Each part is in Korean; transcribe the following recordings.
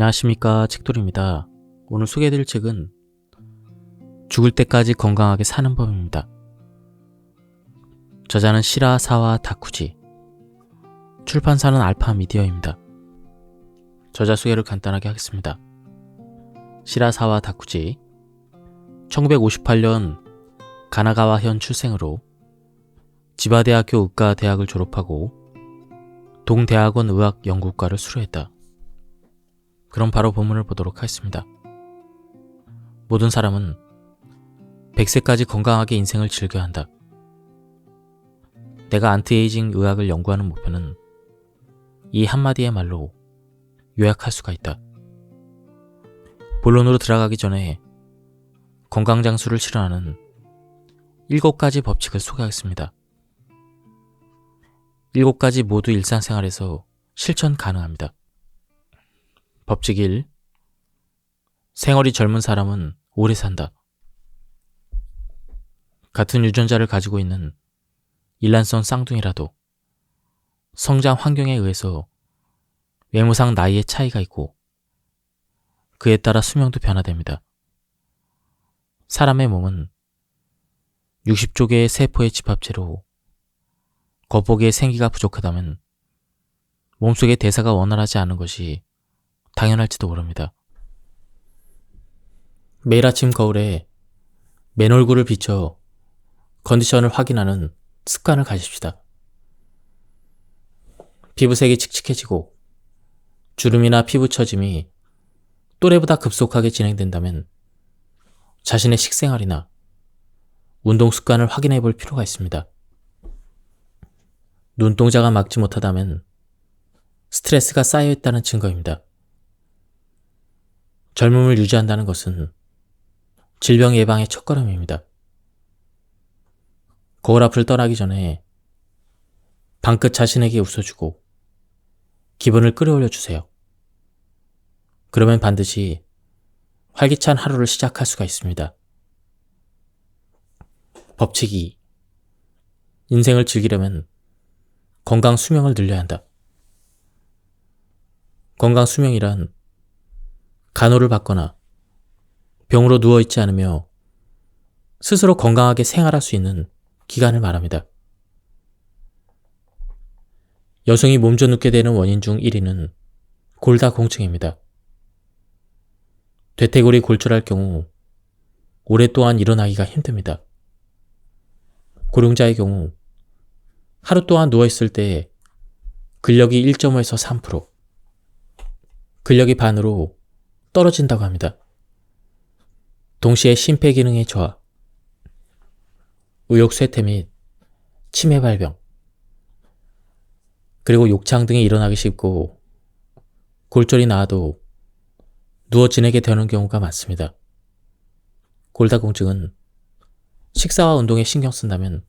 안녕하십니까, 책돌이입니다. 오늘 소개해드릴 책은 죽을 때까지 건강하게 사는 법입니다. 저자는 시라사와 다쿠지, 출판사는 알파미디어입니다. 저자 소개를 간단하게 하겠습니다. 시라사와 다쿠지, 1958년 가나가와현 출생으로 지바대학교 의과대학을 졸업하고 동대학원 의학연구과를 수료했다. 그럼 바로 본문을 보도록 하겠습니다. 모든 사람은 100세까지 건강하게 인생을 즐겨야 한다. 내가 안티에이징 의학을 연구하는 목표는 이 한마디의 말로 요약할 수가 있다. 본론으로 들어가기 전에 건강장수를 실현하는 7가지 법칙을 소개하겠습니다. 7가지 모두 일상생활에서 실천 가능합니다. 법칙 1. 생얼이 젊은 사람은 오래 산다. 같은 유전자를 가지고 있는 일란성 쌍둥이라도 성장 환경에 의해서 외모상 나이의 차이가 있고 그에 따라 수명도 변화됩니다. 사람의 몸은 60조 개의 세포의 집합체로 겉보기에 생기가 부족하다면 몸속의 대사가 원활하지 않은 것이 당연할지도 모릅니다. 매일 아침 거울에 맨 얼굴을 비춰 컨디션을 확인하는 습관을 가집시다. 피부색이 칙칙해지고 주름이나 피부 처짐이 또래보다 급속하게 진행된다면 자신의 식생활이나 운동 습관을 확인해 볼 필요가 있습니다. 눈동자가 막지 못하다면 스트레스가 쌓여있다는 증거입니다. 젊음을 유지한다는 것은 질병 예방의 첫걸음입니다. 거울 앞을 떠나기 전에 방긋 자신에게 웃어주고 기분을 끌어올려 주세요. 그러면 반드시 활기찬 하루를 시작할 수가 있습니다. 법칙 2. 인생을 즐기려면 건강 수명을 늘려야 한다. 건강 수명이란 간호를 받거나 병으로 누워있지 않으며 스스로 건강하게 생활할 수 있는 기간을 말합니다. 여성이 몸져 눕게 되는 원인 중 1위는 골다공증입니다. 대퇴골이 골절할 경우 오랫동안 일어나기가 힘듭니다. 고령자의 경우 하루 동안 누워있을 때 근력이 1.5에서 3%, 근력이 반으로 떨어진다고 합니다. 동시에 심폐기능의 저하, 의욕쇠퇴 및 치매 발병, 그리고 욕창 등이 일어나기 쉽고 골절이 나아도 누워 지내게 되는 경우가 많습니다. 골다공증은 식사와 운동에 신경 쓴다면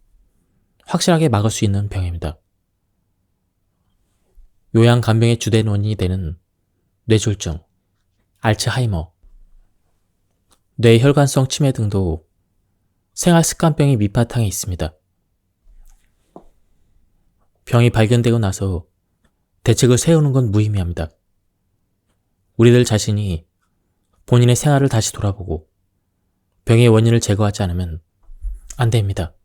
확실하게 막을 수 있는 병입니다. 요양간병의 주된 원인이 되는 뇌졸중, 알츠하이머, 뇌혈관성 치매 등도 생활습관병이 밑바탕에 있습니다. 병이 발견되고 나서 대책을 세우는 건 무의미합니다. 우리들 자신이 본인의 생활을 다시 돌아보고 병의 원인을 제거하지 않으면 안 됩니다.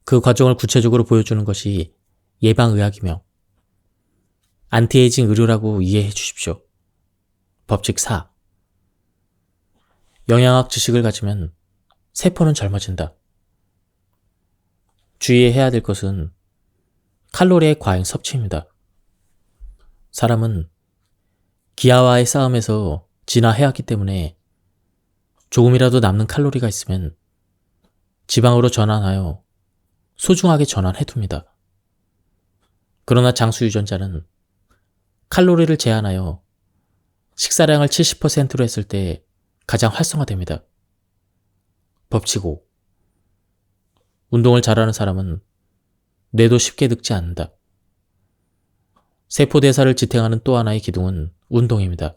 그 과정을 구체적으로 보여주는 것이 예방의학이며 안티에이징 의료라고 이해해 주십시오. 법칙 4. 영양학 지식을 가지면 세포는 젊어진다. 주의해야 될 것은 칼로리의 과잉 섭취입니다. 사람은 기아와의 싸움에서 진화해왔기 때문에 조금이라도 남는 칼로리가 있으면 지방으로 전환하여 소중하게 전환해둡니다. 그러나 장수 유전자는 칼로리를 제한하여 식사량을 70%로 했을 때 가장 활성화됩니다. 법칙 5. 운동을 잘하는 사람은 뇌도 쉽게 늙지 않는다. 세포대사를 지탱하는 또 하나의 기둥은 운동입니다.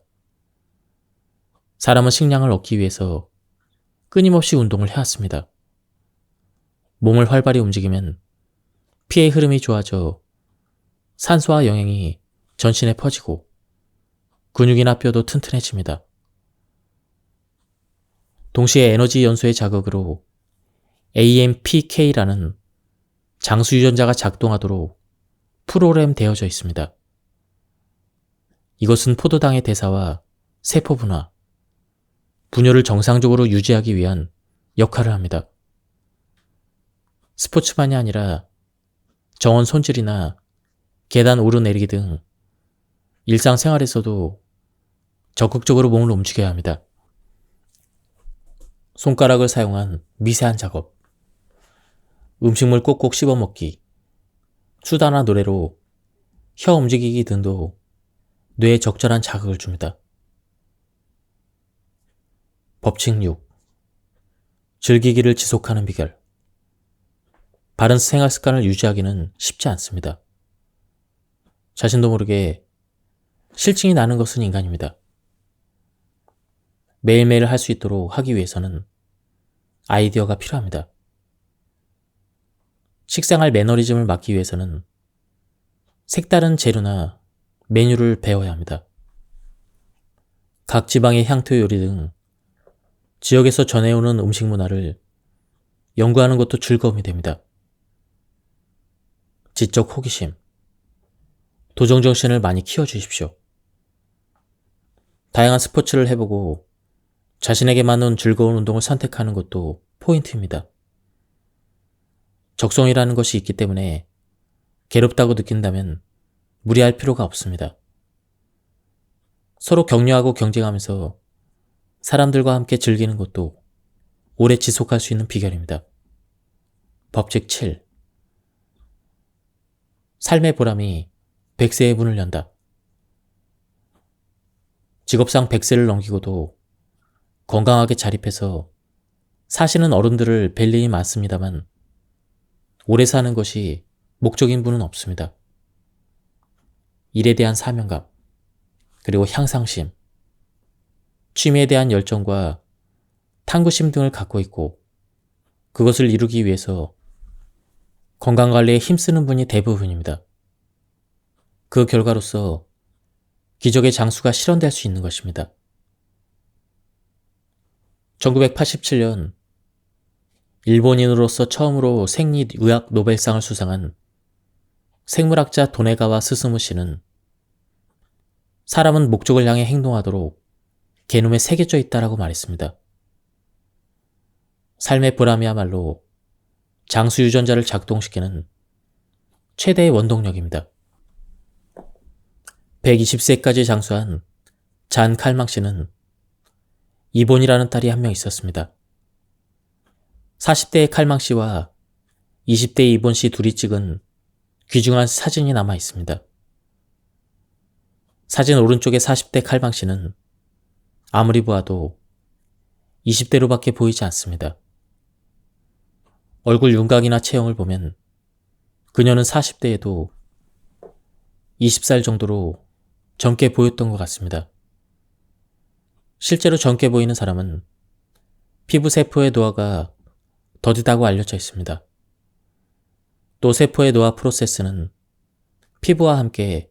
사람은 식량을 얻기 위해서 끊임없이 운동을 해왔습니다. 몸을 활발히 움직이면 피의 흐름이 좋아져 산소와 영양이 전신에 퍼지고 근육이나 뼈도 튼튼해집니다. 동시에 에너지 연소의 자극으로 AMPK라는 장수 유전자가 작동하도록 프로그램되어져 있습니다. 이것은 포도당의 대사와 세포 분화, 분열을 정상적으로 유지하기 위한 역할을 합니다. 스포츠만이 아니라 정원 손질이나 계단 오르내리기 등 일상생활에서도 적극적으로 몸을 움직여야 합니다. 손가락을 사용한 미세한 작업, 음식물 꼭꼭 씹어먹기, 수다나 노래로 혀 움직이기 등도 뇌에 적절한 자극을 줍니다. 법칙 6. 즐기기를 지속하는 비결. 바른 생활 습관을 유지하기는 쉽지 않습니다. 자신도 모르게 실증이 나는 것은 인간입니다. 매일매일 할 수 있도록 하기 위해서는 아이디어가 필요합니다. 식생활 매너리즘을 막기 위해서는 색다른 재료나 메뉴를 배워야 합니다. 각 지방의 향토 요리 등 지역에서 전해오는 음식 문화를 연구하는 것도 즐거움이 됩니다. 지적 호기심, 도전정신을 많이 키워주십시오. 다양한 스포츠를 해보고 자신에게 맞는 즐거운 운동을 선택하는 것도 포인트입니다. 적성이라는 것이 있기 때문에 괴롭다고 느낀다면 무리할 필요가 없습니다. 서로 격려하고 경쟁하면서 사람들과 함께 즐기는 것도 오래 지속할 수 있는 비결입니다. 법칙 7. 삶의 보람이 100세의 문을 연다. 직업상 100세를 넘기고도 건강하게 자립해서 사시는 어른들을 뵐 일이 많습니다만 오래 사는 것이 목적인 분은 없습니다. 일에 대한 사명감, 그리고 향상심, 취미에 대한 열정과 탐구심 등을 갖고 있고 그것을 이루기 위해서 건강관리에 힘쓰는 분이 대부분입니다. 그 결과로서 기적의 장수가 실현될 수 있는 것입니다. 1987년 일본인으로서 처음으로 생리의학 노벨상을 수상한 생물학자 도네가와 스스무 씨는 사람은 목적을 향해 행동하도록 게놈에 새겨져 있다라고 말했습니다. 삶의 보람이야말로 장수 유전자를 작동시키는 최대의 원동력입니다. 120세까지 장수한 잔 칼망 씨는 이본이라는 딸이 한 명 있었습니다. 40대의 칼망 씨와 20대의 이본 씨 둘이 찍은 귀중한 사진이 남아 있습니다. 사진 오른쪽의 40대 칼망 씨는 아무리 보아도 20대로밖에 보이지 않습니다. 얼굴 윤곽이나 체형을 보면 그녀는 40대에도 20살 정도로 젊게 보였던 것 같습니다. 실제로 젊게 보이는 사람은 피부 세포의 노화가 더디다고 알려져 있습니다. 또 세포의 노화 프로세스는 피부와 함께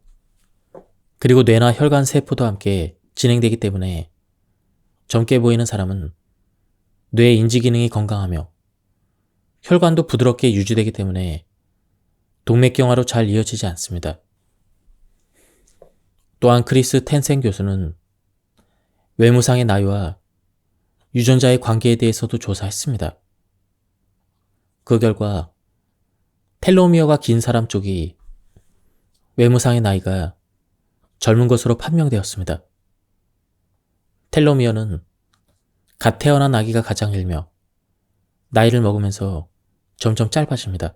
그리고 뇌나 혈관 세포도 함께 진행되기 때문에 젊게 보이는 사람은 뇌 인지 기능이 건강하며 혈관도 부드럽게 유지되기 때문에 동맥경화로 잘 이어지지 않습니다. 또한 크리스 텐센 교수는 외무상의 나이와 유전자의 관계에 대해서도 조사했습니다. 그 결과 텔로미어가 긴 사람 쪽이 외무상의 나이가 젊은 것으로 판명되었습니다. 텔로미어는 갓 태어난 아기가 가장 길며 나이를 먹으면서 점점 짧아집니다.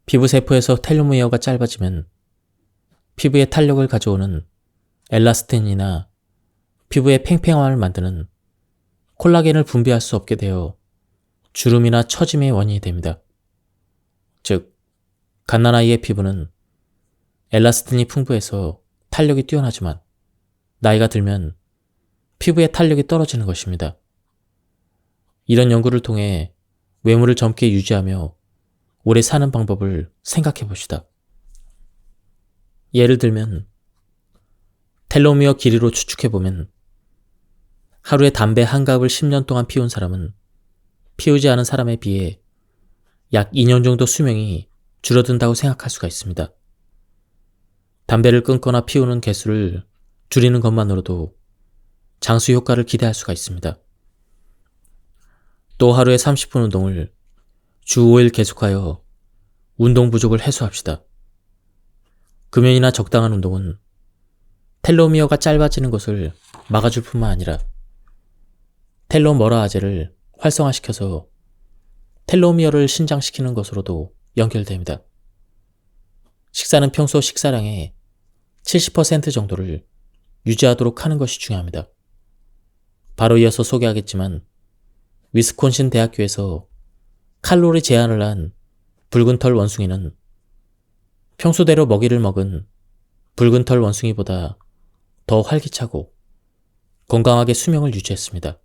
피부세포에서 텔로미어가 짧아지면 피부에 탄력을 가져오는 엘라스틴이나 피부의 팽팽함을 만드는 콜라겐을 분비할 수 없게 되어 주름이나 처짐의 원인이 됩니다. 즉, 갓난아이의 피부는 엘라스틴이 풍부해서 탄력이 뛰어나지만 나이가 들면 피부의 탄력이 떨어지는 것입니다. 이런 연구를 통해 외모를 젊게 유지하며 오래 사는 방법을 생각해 봅시다. 예를 들면 텔로미어 길이로 추측해보면 하루에 담배 한 갑을 10년 동안 피운 사람은 피우지 않은 사람에 비해 약 2년 정도 수명이 줄어든다고 생각할 수가 있습니다. 담배를 끊거나 피우는 개수를 줄이는 것만으로도 장수 효과를 기대할 수가 있습니다. 또 하루에 30분 운동을 주 5일 계속하여 운동 부족을 해소합시다. 금연이나 적당한 운동은 텔로미어가 짧아지는 것을 막아줄 뿐만 아니라 텔로머라아제를 활성화시켜서 텔로미어를 신장시키는 것으로도 연결됩니다. 식사는 평소 식사량의 70% 정도를 유지하도록 하는 것이 중요합니다. 바로 이어서 소개하겠지만 위스콘신 대학교에서 칼로리 제한을 한 붉은 털 원숭이는 평소대로 먹이를 먹은 붉은 털 원숭이보다 더 활기차고 건강하게 수명을 유지했습니다.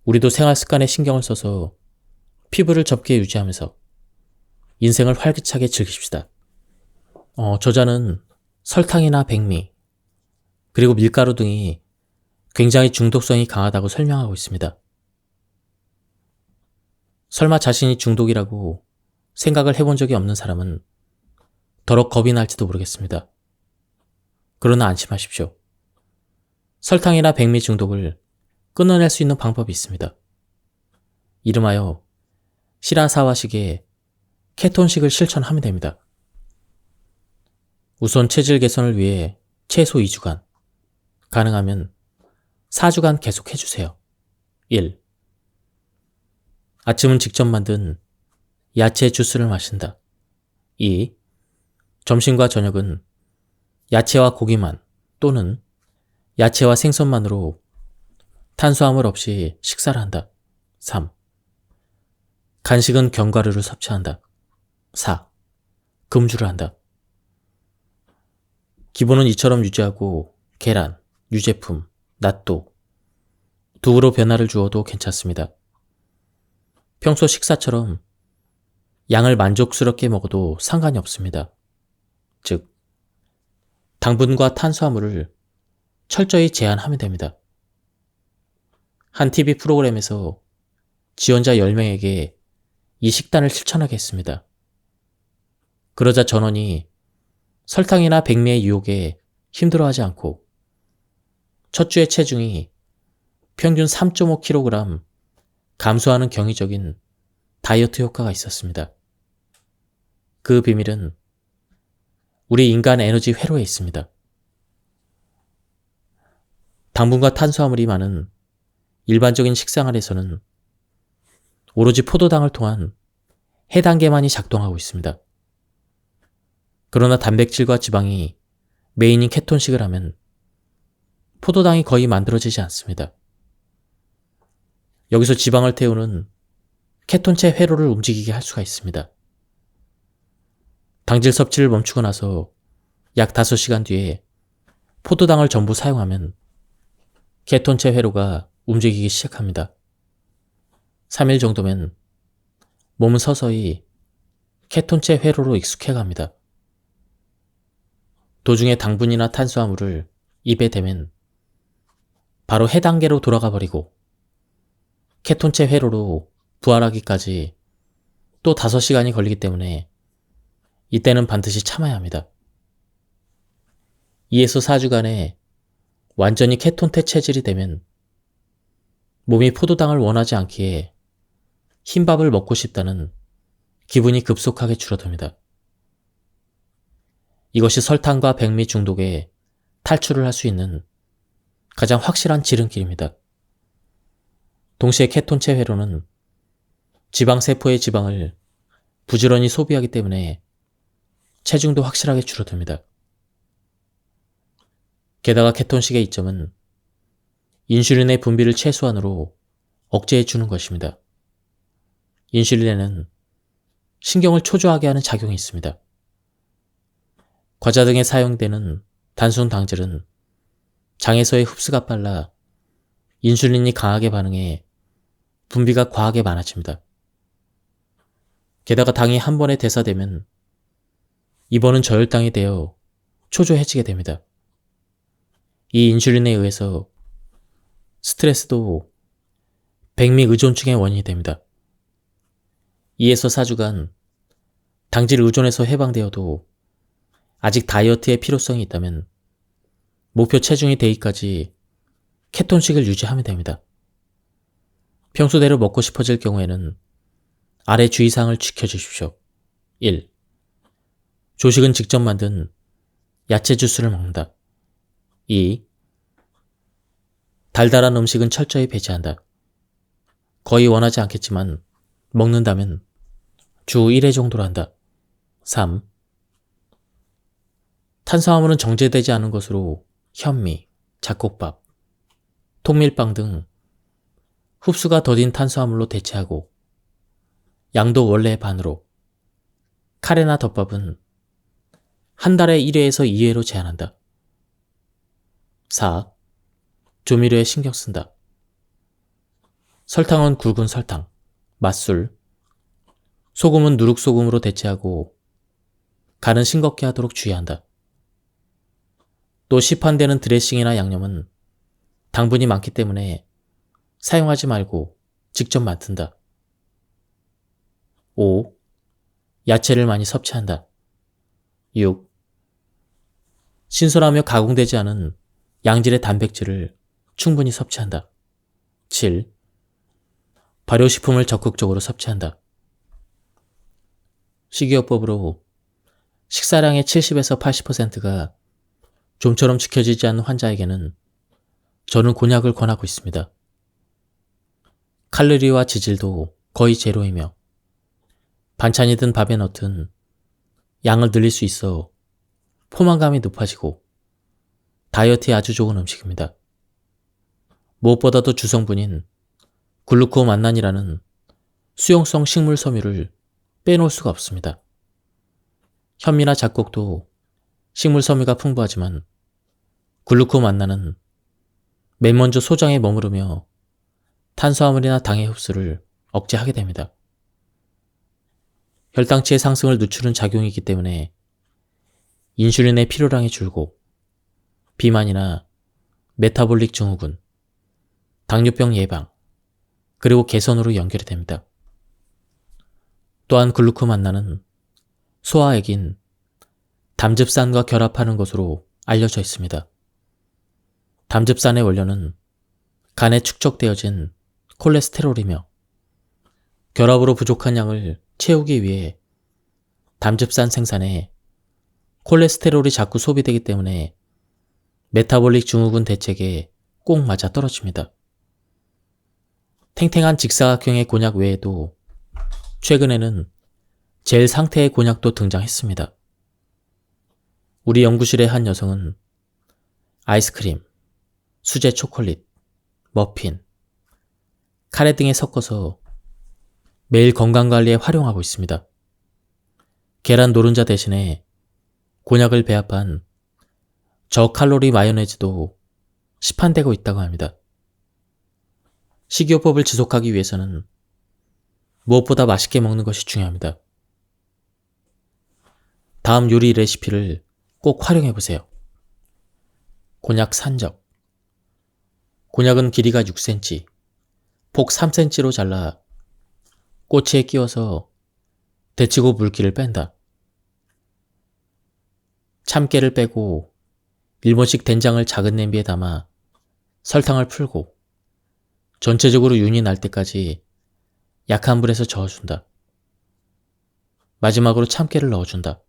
우리도 생활 습관에 신경을 써서 피부를 젊게 유지하면서 인생을 활기차게 즐깁시다. 저자는 설탕이나 백미, 그리고 밀가루 등이 굉장히 중독성이 강하다고 설명하고 있습니다. 설마 자신이 중독이라고 생각을 해본 적이 없는 사람은 더러 겁이 날지도 모르겠습니다. 그러나 안심하십시오. 설탕이나 백미 중독을 끊어낼 수 있는 방법이 있습니다. 이름하여 시라사와식의 케톤식을 실천하면 됩니다. 우선 체질 개선을 위해 최소 2주간, 가능하면 4주간 계속 해주세요. 1. 아침은 직접 만든 야채 주스를 마신다. 2. 점심과 저녁은 야채와 고기만 또는 야채와 생선만으로 탄수화물 없이 식사를 한다. 3. 간식은 견과류를 섭취한다. 4. 금주를 한다. 기본은 이처럼 유지하고 계란, 유제품, 낫또, 두부로 변화를 주어도 괜찮습니다. 평소 식사처럼 양을 만족스럽게 먹어도 상관이 없습니다. 즉, 당분과 탄수화물을 철저히 제한하면 됩니다. 한 TV 프로그램에서 지원자 10명에게 이 식단을 실천하게 했습니다. 그러자 전원이 설탕이나 백미의 유혹에 힘들어하지 않고 첫 주의 체중이 평균 3.5kg 감소하는 경이적인 다이어트 효과가 있었습니다. 그 비밀은 우리 인간 에너지 회로에 있습니다. 당분과 탄수화물이 많은 일반적인 식생활에서는 오로지 포도당을 통한 해당계만이 작동하고 있습니다. 그러나 단백질과 지방이 메인인 케톤식을 하면 포도당이 거의 만들어지지 않습니다. 여기서 지방을 태우는 케톤체 회로를 움직이게 할 수가 있습니다. 당질 섭취를 멈추고 나서 약 5시간 뒤에 포도당을 전부 사용하면 케톤체 회로가 움직이기 시작합니다. 3일 정도면 몸은 서서히 케톤체 회로로 익숙해갑니다. 도중에 당분이나 탄수화물을 입에 대면 바로 해단계로 돌아가 버리고 케톤체 회로로 부활하기까지 또 5시간이 걸리기 때문에 이때는 반드시 참아야 합니다. 2에서 4주간에 완전히 케톤체 체질이 되면 몸이 포도당을 원하지 않기에 흰밥을 먹고 싶다는 기분이 급속하게 줄어듭니다. 이것이 설탕과 백미 중독에 탈출을 할 수 있는 가장 확실한 지름길입니다. 동시에 케톤체 회로는 지방세포의 지방을 부지런히 소비하기 때문에 체중도 확실하게 줄어듭니다. 게다가 케톤식의 이점은 인슐린의 분비를 최소한으로 억제해 주는 것입니다. 인슐린에는 신경을 초조하게 하는 작용이 있습니다. 과자 등에 사용되는 단순 당질은 장에서의 흡수가 빨라 인슐린이 강하게 반응해 분비가 과하게 많아집니다. 게다가 당이 한 번에 대사되면 이번은 저혈당이 되어 초조해지게 됩니다. 이 인슐린에 의해서 스트레스도 백미 의존증의 원인이 됩니다. 2에서 4주간 당질 의존에서 해방되어도 아직 다이어트의 필요성이 있다면 목표 체중이 되기까지 케톤식을 유지하면 됩니다. 평소대로 먹고 싶어질 경우에는 아래 주의사항을 지켜주십시오. 1. 조식은 직접 만든 야채 주스를 먹는다. 2. 달달한 음식은 철저히 배제한다. 거의 원하지 않겠지만 먹는다면 주 1회 정도로 한다. 3. 탄수화물은 정제되지 않은 것으로 현미, 잡곡밥, 통밀빵 등 흡수가 더딘 탄수화물로 대체하고 양도 원래의 반으로 카레나 덮밥은 한 달에 1회에서 2회로 제한한다. 4. 조미료에 신경 쓴다. 설탕은 굵은 설탕, 맛술, 소금은 누룩소금으로 대체하고 간은 싱겁게 하도록 주의한다. 또 시판되는 드레싱이나 양념은 당분이 많기 때문에 사용하지 말고 직접 만든다. 5. 야채를 많이 섭취한다. 6. 신선하며 가공되지 않은 양질의 단백질을 충분히 섭취한다. 7. 발효식품을 적극적으로 섭취한다. 식이요법으로 식사량의 70에서 80%가 좀처럼 지켜지지 않는 환자에게는 저는 곤약을 권하고 있습니다. 칼로리와 지질도 거의 제로이며 반찬이든 밥에 넣든 양을 늘릴 수 있어 포만감이 높아지고 다이어트에 아주 좋은 음식입니다. 무엇보다도 주성분인 글루코만난이라는 수용성 식물 섬유를 빼놓을 수가 없습니다. 현미나 잡곡도 식물 섬유가 풍부하지만 글루코만난은 맨 먼저 소장에 머무르며 탄수화물이나 당의 흡수를 억제하게 됩니다. 혈당치의 상승을 늦추는 작용이기 때문에 인슐린의 필요량이 줄고 비만이나 메타볼릭 증후군, 당뇨병 예방, 그리고 개선으로 연결이 됩니다. 또한 글루코만난은 소화액인 담즙산과 결합하는 것으로 알려져 있습니다. 담즙산의 원료는 간에 축적되어진 콜레스테롤이며 결합으로 부족한 양을 채우기 위해 담즙산 생산에 콜레스테롤이 자꾸 소비되기 때문에 메타볼릭 증후군 대책에 꼭 맞아떨어집니다. 탱탱한 직사각형의 곤약 외에도 최근에는 젤 상태의 곤약도 등장했습니다. 우리 연구실의 한 여성은 아이스크림, 수제 초콜릿, 머핀, 카레 등에 섞어서 매일 건강관리에 활용하고 있습니다. 계란 노른자 대신에 곤약을 배합한 저칼로리 마요네즈도 시판되고 있다고 합니다. 식이요법을 지속하기 위해서는 무엇보다 맛있게 먹는 것이 중요합니다. 다음 요리 레시피를 꼭 활용해보세요. 곤약 산적. 곤약은 길이가 6cm, 폭 3cm로 잘라 꼬치에 끼워서 데치고 물기를 뺀다. 참깨를 빼고 일본식 된장을 작은 냄비에 담아 설탕을 풀고 전체적으로 윤이 날 때까지 약한 불에서 저어준다. 마지막으로 참깨를 넣어준다.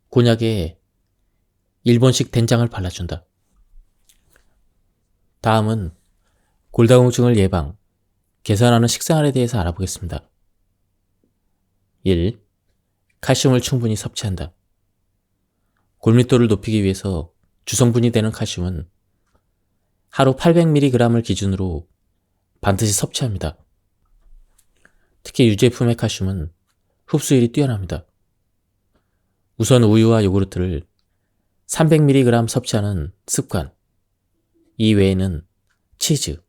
곤약에 일본식 된장을 발라준다. 다음은 골다공증을 예방, 개선하는 식생활에 대해서 알아보겠습니다. 1. 칼슘을 충분히 섭취한다. 골밀도를 높이기 위해서 주성분이 되는 칼슘은 하루 800mg을 기준으로 반드시 섭취합니다. 특히 유제품의 칼슘은 흡수율이 뛰어납니다. 우선 우유와 요구르트를 300mg 섭취하는 습관, 이 외에는 치즈,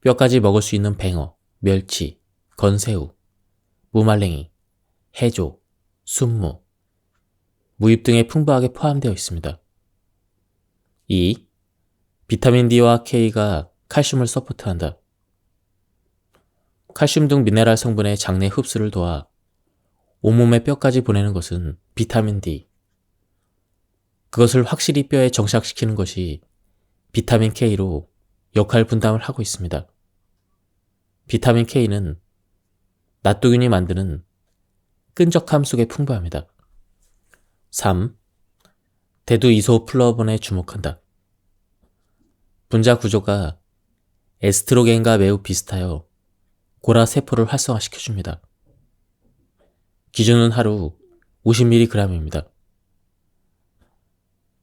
뼈까지 먹을 수 있는 뱅어, 멸치, 건새우, 무말랭이, 해조, 순무, 무잎 등에 풍부하게 포함되어 있습니다. 2. 비타민 D와 K가 칼슘을 서포트한다. 칼슘 등 미네랄 성분의 장내 흡수를 도와 온몸의 뼈까지 보내는 것은 비타민 D. 그것을 확실히 뼈에 정착시키는 것이 비타민 K로 역할 분담을 하고 있습니다. 비타민 K는 낫도균이 만드는 끈적함 속에 풍부합니다. 3. 대두 이소플라본에 주목한다. 분자 구조가 에스트로겐과 매우 비슷하여 고라 세포를 활성화시켜줍니다. 기준은 하루 50mg입니다.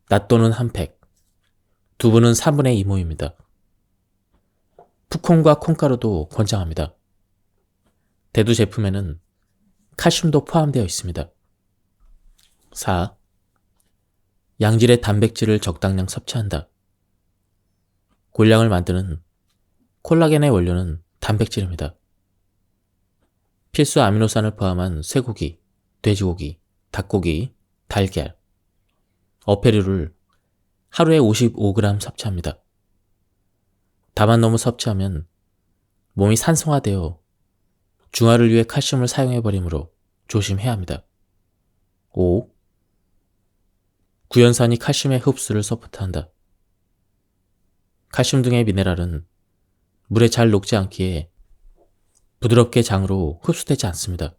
낫또는 한 팩, 두부는 3분의 2모입니다. 푸콘과 콩가루도 권장합니다. 대두 제품에는 칼슘도 포함되어 있습니다. 4. 양질의 단백질을 적당량 섭취한다. 골량을 만드는 콜라겐의 원료는 단백질입니다. 필수 아미노산을 포함한 쇠고기, 돼지고기, 닭고기, 달걀, 어패류를 하루에 55g 섭취합니다. 다만 너무 섭취하면 몸이 산성화되어 중화를 위해 칼슘을 사용해버리므로 조심해야 합니다. 5. 구연산이 칼슘의 흡수를 서포트한다. 칼슘 등의 미네랄은 물에 잘 녹지 않기에 부드럽게 장으로 흡수되지 않습니다.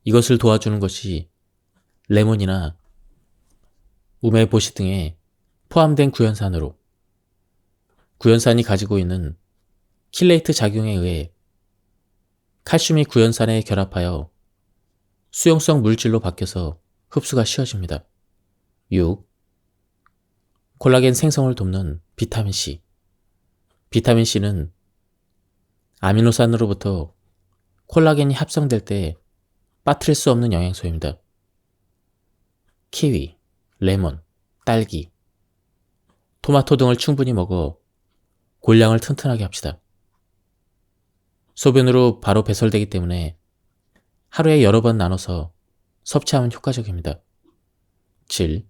이것을 도와주는 것이 레몬이나 우메보시 등에 포함된 구연산으로 구연산이 가지고 있는 킬레이트 작용에 의해 칼슘이 구연산에 결합하여 수용성 물질로 바뀌어서 흡수가 쉬워집니다. 6. 콜라겐 생성을 돕는 비타민C. 비타민C는 아미노산으로부터 콜라겐이 합성될 때 빠뜨릴 수 없는 영양소입니다. 키위, 레몬, 딸기, 토마토 등을 충분히 먹어 골량을 튼튼하게 합시다. 소변으로 바로 배설되기 때문에 하루에 여러 번 나눠서 섭취하면 효과적입니다. 7.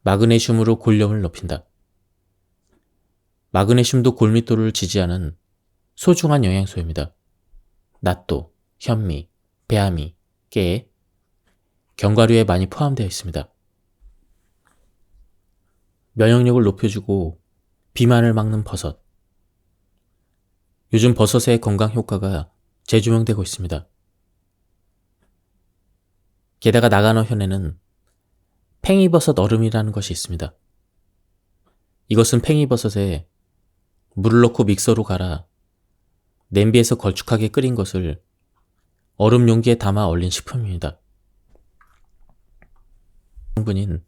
마그네슘으로 골령을 높인다. 마그네슘도 골밀도를 지지하는 소중한 영양소입니다. 낫또, 현미, 배아미, 깨, 견과류에 많이 포함되어 있습니다. 면역력을 높여주고 비만을 막는 버섯. 요즘 버섯의 건강 효과가 재조명되고 있습니다. 게다가 나가노현에는 팽이버섯 얼음이라는 것이 있습니다. 이것은 팽이버섯에 물을 넣고 믹서로 갈아 냄비에서 걸쭉하게 끓인 것을 얼음 용기에 담아 얼린 식품입니다. 성분인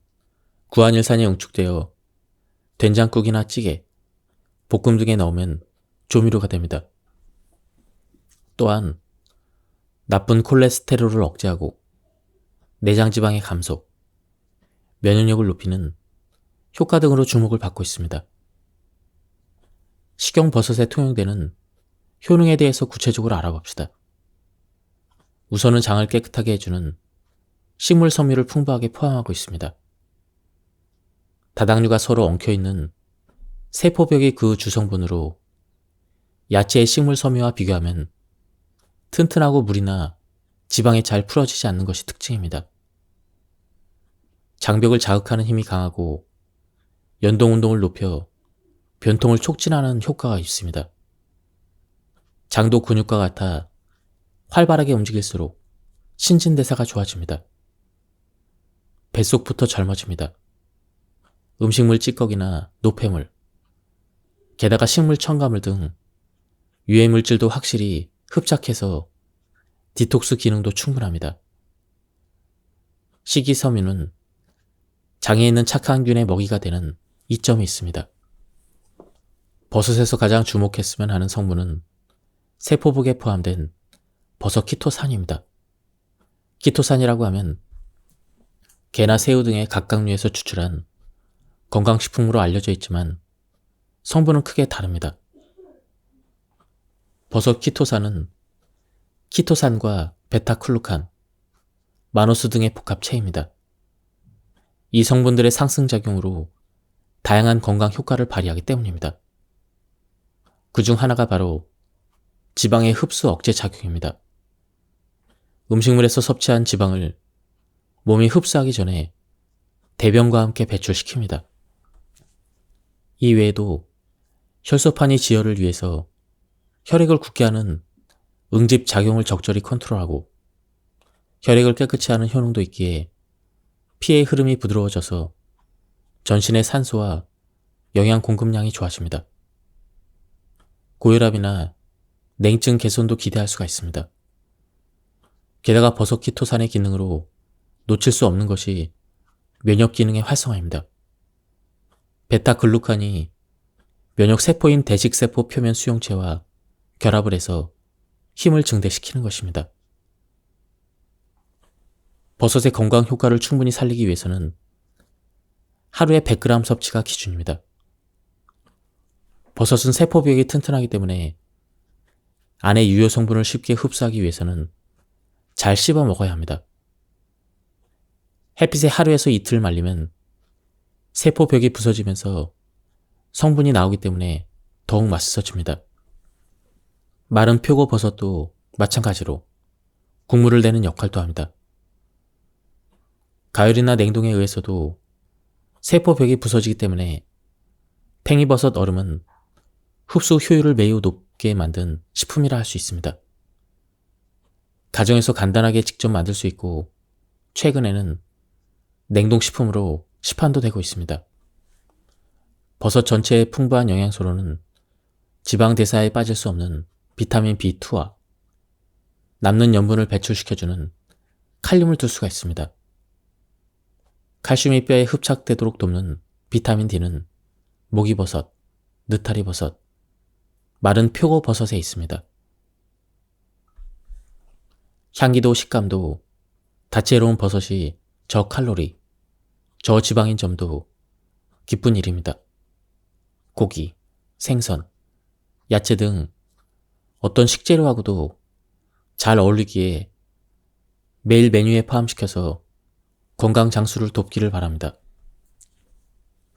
구안일산이 응축되어 된장국이나 찌개, 볶음 등에 넣으면 조미료가 됩니다. 또한 나쁜 콜레스테롤을 억제하고 내장지방의 감소, 면역력을 높이는 효과 등으로 주목을 받고 있습니다. 식용버섯에 통용되는 효능에 대해서 구체적으로 알아봅시다. 우선은 장을 깨끗하게 해주는 식물 섬유를 풍부하게 포함하고 있습니다. 다당류가 서로 엉켜있는 세포벽이 그 주성분으로 야채의 식물 섬유와 비교하면 튼튼하고 물이나 지방이 잘 풀어지지 않는 것이 특징입니다. 장벽을 자극하는 힘이 강하고 연동운동을 높여 변통을 촉진하는 효과가 있습니다. 장도 근육과 같아 활발하게 움직일수록 신진대사가 좋아집니다. 뱃속부터 젊어집니다. 음식물 찌꺼기나 노폐물, 게다가 식물 첨가물 등 유해물질도 확실히 흡착해서 디톡스 기능도 충분합니다. 식이섬유는 장에 있는 착한 균의 먹이가 되는 이점이 있습니다. 버섯에서 가장 주목했으면 하는 성분은 세포복에 포함된 버섯 키토산입니다. 키토산이라고 하면 게나 새우 등의 각각류에서 추출한 건강식품으로 알려져 있지만 성분은 크게 다릅니다. 버섯 키토산은 키토산과 베타클루칸, 마노스 등의 복합체입니다. 이 성분들의 상승작용으로 다양한 건강 효과를 발휘하기 때문입니다. 그중 하나가 바로 지방의 흡수 억제 작용입니다. 음식물에서 섭취한 지방을 몸이 흡수하기 전에 대변과 함께 배출시킵니다. 이 외에도 혈소판이 지혈을 위해서 혈액을 굳게 하는 응집 작용을 적절히 컨트롤하고 혈액을 깨끗이 하는 효능도 있기에 피의 흐름이 부드러워져서 전신의 산소와 영양 공급량이 좋아집니다. 고혈압이나 냉증 개선도 기대할 수가 있습니다. 게다가 버섯 키토산의 기능으로 놓칠 수 없는 것이 면역 기능의 활성화입니다. 베타글루칸이 면역 세포인 대식세포 표면 수용체와 결합을 해서 힘을 증대시키는 것입니다. 버섯의 건강 효과를 충분히 살리기 위해서는 하루에 100g 섭취가 기준입니다. 버섯은 세포벽이 튼튼하기 때문에 안의 유효 성분을 쉽게 흡수하기 위해서는 잘 씹어 먹어야 합니다. 햇빛에 하루에서 이틀 말리면 세포벽이 부서지면서 성분이 나오기 때문에 더욱 맛있어집니다. 마른 표고버섯도 마찬가지로 국물을 내는 역할도 합니다. 가열이나 냉동에 의해서도 세포벽이 부서지기 때문에 팽이버섯 얼음은 흡수 효율을 매우 높게 만든 식품이라 할 수 있습니다. 가정에서 간단하게 직접 만들 수 있고 최근에는 냉동식품으로 시판도 되고 있습니다. 버섯 전체의 풍부한 영양소로는 지방 대사에 빠질 수 없는 비타민 B2와 남는 염분을 배출시켜주는 칼륨을 둘 수가 있습니다. 칼슘이 뼈에 흡착되도록 돕는 비타민 D는 모기버섯, 느타리버섯, 마른 표고버섯에 있습니다. 향기도 식감도 다채로운 버섯이 저칼로리, 저지방인 점도 기쁜 일입니다. 고기, 생선, 야채 등 어떤 식재료하고도 잘 어울리기에 매일 메뉴에 포함시켜서 건강 장수를 돕기를 바랍니다.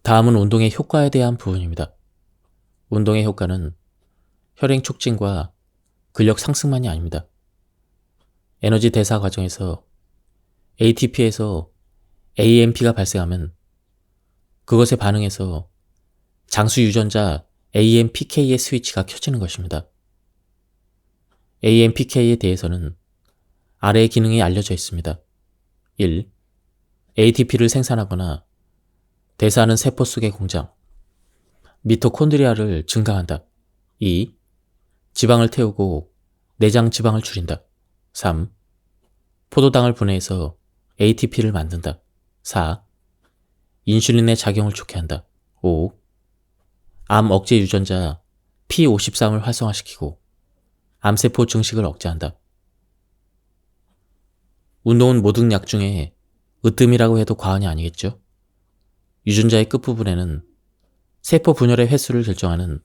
다음은 운동의 효과에 대한 부분입니다. 운동의 효과는 혈행 촉진과 근력 상승만이 아닙니다. 에너지 대사 과정에서 ATP에서 AMP가 발생하면 그것에 반응해서 장수 유전자 AMPK의 스위치가 켜지는 것입니다. AMPK에 대해서는 아래의 기능이 알려져 있습니다. 1. ATP를 생산하거나 대사하는 세포 속의 공장, 미토콘드리아를 증강한다. 2. 지방을 태우고 내장 지방을 줄인다. 3. 포도당을 분해해서 ATP를 만든다. 4. 인슐린의 작용을 좋게 한다. 5. 암 억제 유전자 P53을 활성화시키고 암세포 증식을 억제한다. 운동은 모든 약 중에 으뜸이라고 해도 과언이 아니겠죠? 유전자의 끝부분에는 세포 분열의 횟수를 결정하는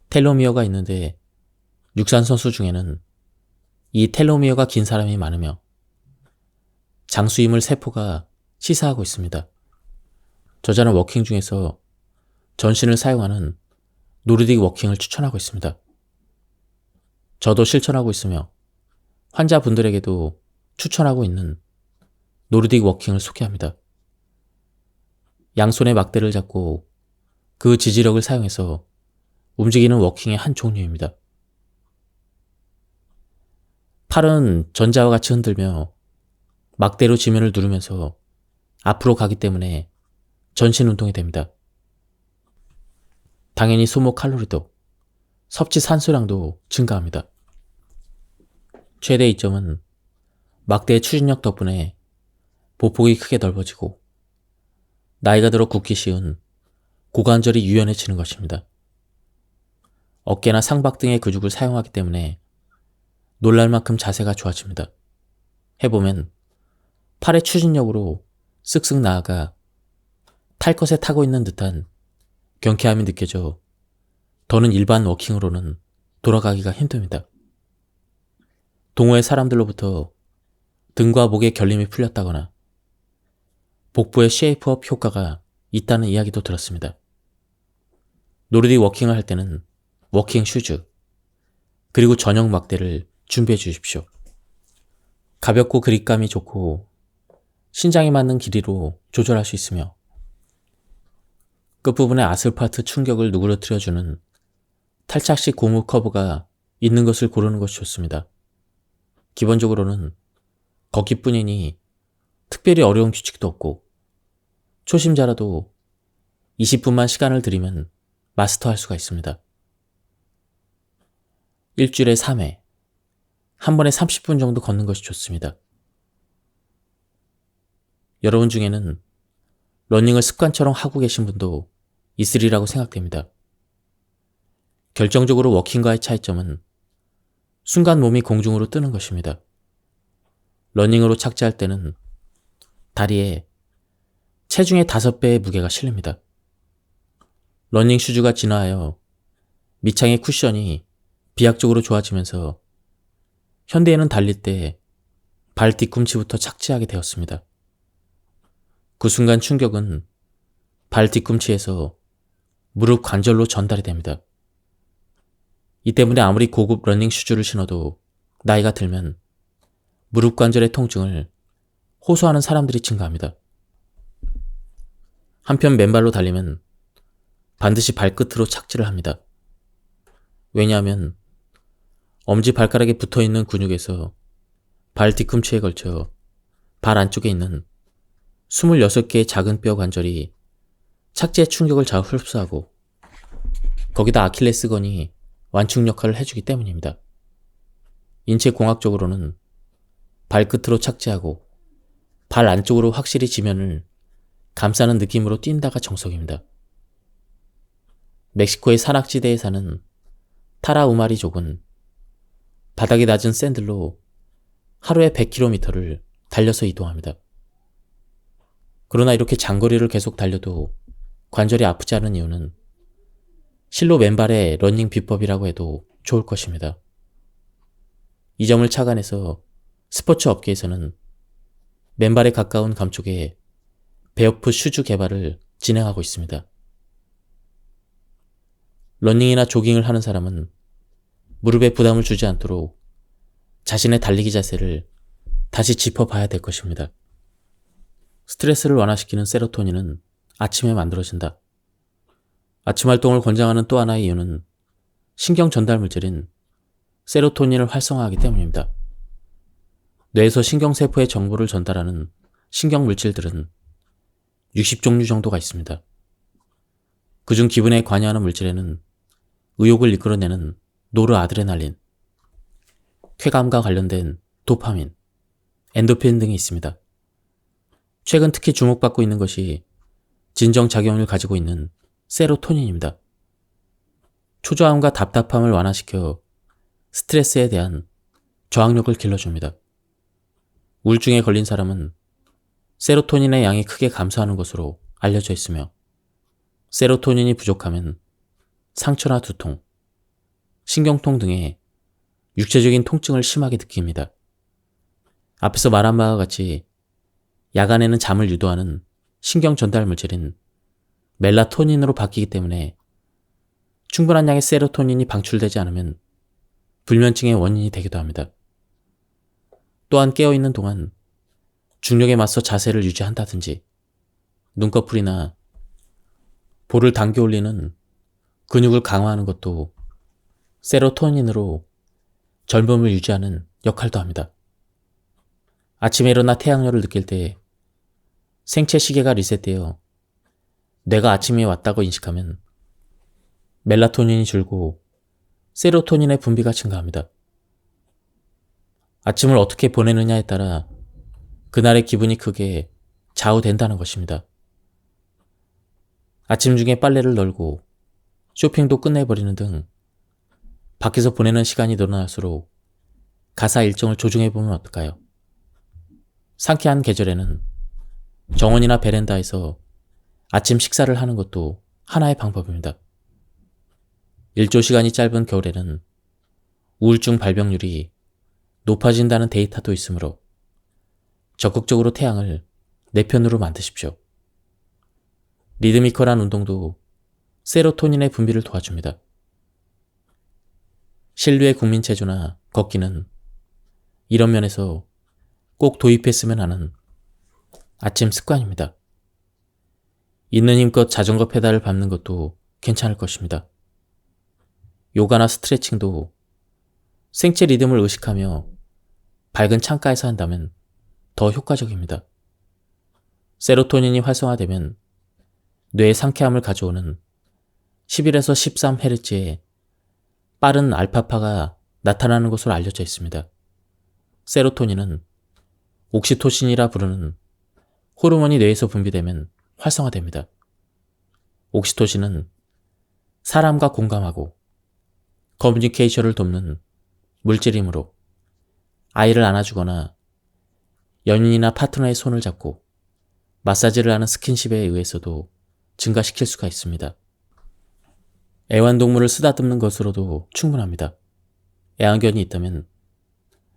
텔로미어가 있는데 육상선수 중에는 이 텔로미어가 긴 사람이 많으며 장수임을 세포가 시사하고 있습니다. 저자는 워킹 중에서 전신을 사용하는 노르딕 워킹을 추천하고 있습니다. 저도 실천하고 있으며 환자분들에게도 추천하고 있는 노르딕 워킹을 소개합니다. 양손에 막대를 잡고 그 지지력을 사용해서 움직이는 워킹의 한 종류입니다. 팔은 전자와 같이 흔들며 막대로 지면을 누르면서 앞으로 가기 때문에 전신 운동이 됩니다. 당연히 소모 칼로리도, 섭취 산소량도 증가합니다. 최대 이점은 막대의 추진력 덕분에 보폭이 크게 넓어지고 나이가 들어 굽기 쉬운 고관절이 유연해지는 것입니다. 어깨나 상박 등의 근육을 사용하기 때문에 놀랄 만큼 자세가 좋아집니다. 해보면 팔의 추진력으로 쓱쓱 나아가 탈 것에 타고 있는 듯한 경쾌함이 느껴져 더는 일반 워킹으로는 돌아가기가 힘듭니다. 동호회 사람들로부터 등과 목의 결림이 풀렸다거나 복부에 쉐이프업 효과가 있다는 이야기도 들었습니다. 노르딕 워킹을 할 때는 워킹 슈즈, 그리고 전용 막대를 준비해 주십시오. 가볍고 그립감이 좋고 신장에 맞는 길이로 조절할 수 있으며 끝부분에 아스팔트 충격을 누그러뜨려주는 탈착식 고무 커브가 있는 것을 고르는 것이 좋습니다. 기본적으로는 걷기뿐이니 특별히 어려운 규칙도 없고 초심자라도 20분만 시간을 들이면 마스터할 수가 있습니다. 일주일에 3회, 한 번에 30분 정도 걷는 것이 좋습니다. 여러분 중에는 러닝을 습관처럼 하고 계신 분도 있으리라고 생각됩니다. 결정적으로 워킹과의 차이점은 순간 몸이 공중으로 뜨는 것입니다. 러닝으로 착지할 때는 다리에 체중의 5배의 무게가 실립니다. 러닝 슈즈가 진화하여 밑창의 쿠션이 비약적으로 좋아지면서 현대에는 달릴 때 발 뒤꿈치부터 착지하게 되었습니다. 그 순간 충격은 발 뒤꿈치에서 무릎 관절로 전달이 됩니다. 이 때문에 아무리 고급 러닝 슈즈를 신어도 나이가 들면 무릎 관절의 통증을 호소하는 사람들이 증가합니다. 한편 맨발로 달리면 반드시 발끝으로 착지를 합니다. 왜냐하면 엄지발가락에 붙어있는 근육에서 발 뒤꿈치에 걸쳐 발 안쪽에 있는 26개의 작은 뼈 관절이 착지의 충격을 잘 흡수하고 거기다 아킬레스건이 완충 역할을 해주기 때문입니다. 인체공학적으로는 발끝으로 착지하고 발 안쪽으로 확실히 지면을 감싸는 느낌으로 뛴다가 정석입니다. 멕시코의 산악지대에 사는 타라 우마리족은 바닥이 낮은 샌들로 하루에 100km를 달려서 이동합니다. 그러나 이렇게 장거리를 계속 달려도 관절이 아프지 않은 이유는 실로 맨발의 러닝 비법이라고 해도 좋을 것입니다. 이 점을 착안해서 스포츠 업계에서는 맨발에 가까운 감촉의 베어풋 슈즈 개발을 진행하고 있습니다. 러닝이나 조깅을 하는 사람은 무릎에 부담을 주지 않도록 자신의 달리기 자세를 다시 짚어봐야 될 것입니다. 스트레스를 완화시키는 세로토닌은 아침에 만들어진다. 아침 활동을 권장하는 또 하나의 이유는 신경 전달 물질인 세로토닌을 활성화하기 때문입니다. 뇌에서 신경세포에 정보를 전달하는 신경 물질들은 60종류 정도가 있습니다. 그중 기분에 관여하는 물질에는 의욕을 이끌어내는 노르아드레날린, 쾌감과 관련된 도파민, 엔도핀 등이 있습니다. 최근 특히 주목받고 있는 것이 진정작용을 가지고 있는 세로토닌입니다. 초조함과 답답함을 완화시켜 스트레스에 대한 저항력을 길러줍니다. 우울증에 걸린 사람은 세로토닌의 양이 크게 감소하는 것으로 알려져 있으며 세로토닌이 부족하면 상처나 두통, 신경통 등의 육체적인 통증을 심하게 느낍니다. 앞에서 말한 바와 같이 야간에는 잠을 유도하는 신경 전달 물질인 멜라토닌으로 바뀌기 때문에 충분한 양의 세로토닌이 방출되지 않으면 불면증의 원인이 되기도 합니다. 또한 깨어있는 동안 중력에 맞서 자세를 유지한다든지 눈꺼풀이나 볼을 당겨 올리는 근육을 강화하는 것도 세로토닌으로 젊음을 유지하는 역할도 합니다. 아침에 일어나 태양열을 느낄 때 생체 시계가 리셋되어 뇌가 아침이 왔다고 인식하면 멜라토닌이 줄고 세로토닌의 분비가 증가합니다. 아침을 어떻게 보내느냐에 따라 그날의 기분이 크게 좌우된다는 것입니다. 아침 중에 빨래를 널고 쇼핑도 끝내버리는 등 밖에서 보내는 시간이 늘어날수록 가사 일정을 조정해보면 어떨까요? 상쾌한 계절에는 정원이나 베란다에서 아침 식사를 하는 것도 하나의 방법입니다. 일조 시간이 짧은 겨울에는 우울증 발병률이 높아진다는 데이터도 있으므로 적극적으로 태양을 내 편으로 만드십시오. 리드미컬한 운동도 세로토닌의 분비를 도와줍니다. 신뢰의 국민체조나 걷기는 이런 면에서 꼭 도입했으면 하는 아침 습관입니다. 있는 힘껏 자전거 페달을 밟는 것도 괜찮을 것입니다. 요가나 스트레칭도 생체 리듬을 의식하며 밝은 창가에서 한다면 더 효과적입니다. 세로토닌이 활성화되면 뇌에 상쾌함을 가져오는 11에서 13Hz의 빠른 알파파가 나타나는 것으로 알려져 있습니다. 세로토닌은 옥시토신이라 부르는 호르몬이 뇌에서 분비되면 활성화됩니다. 옥시토신은 사람과 공감하고 커뮤니케이션을 돕는 물질이므로 아이를 안아주거나 연인이나 파트너의 손을 잡고 마사지를 하는 스킨십에 의해서도 증가시킬 수가 있습니다. 애완동물을 쓰다듬는 것으로도 충분합니다. 애완견이 있다면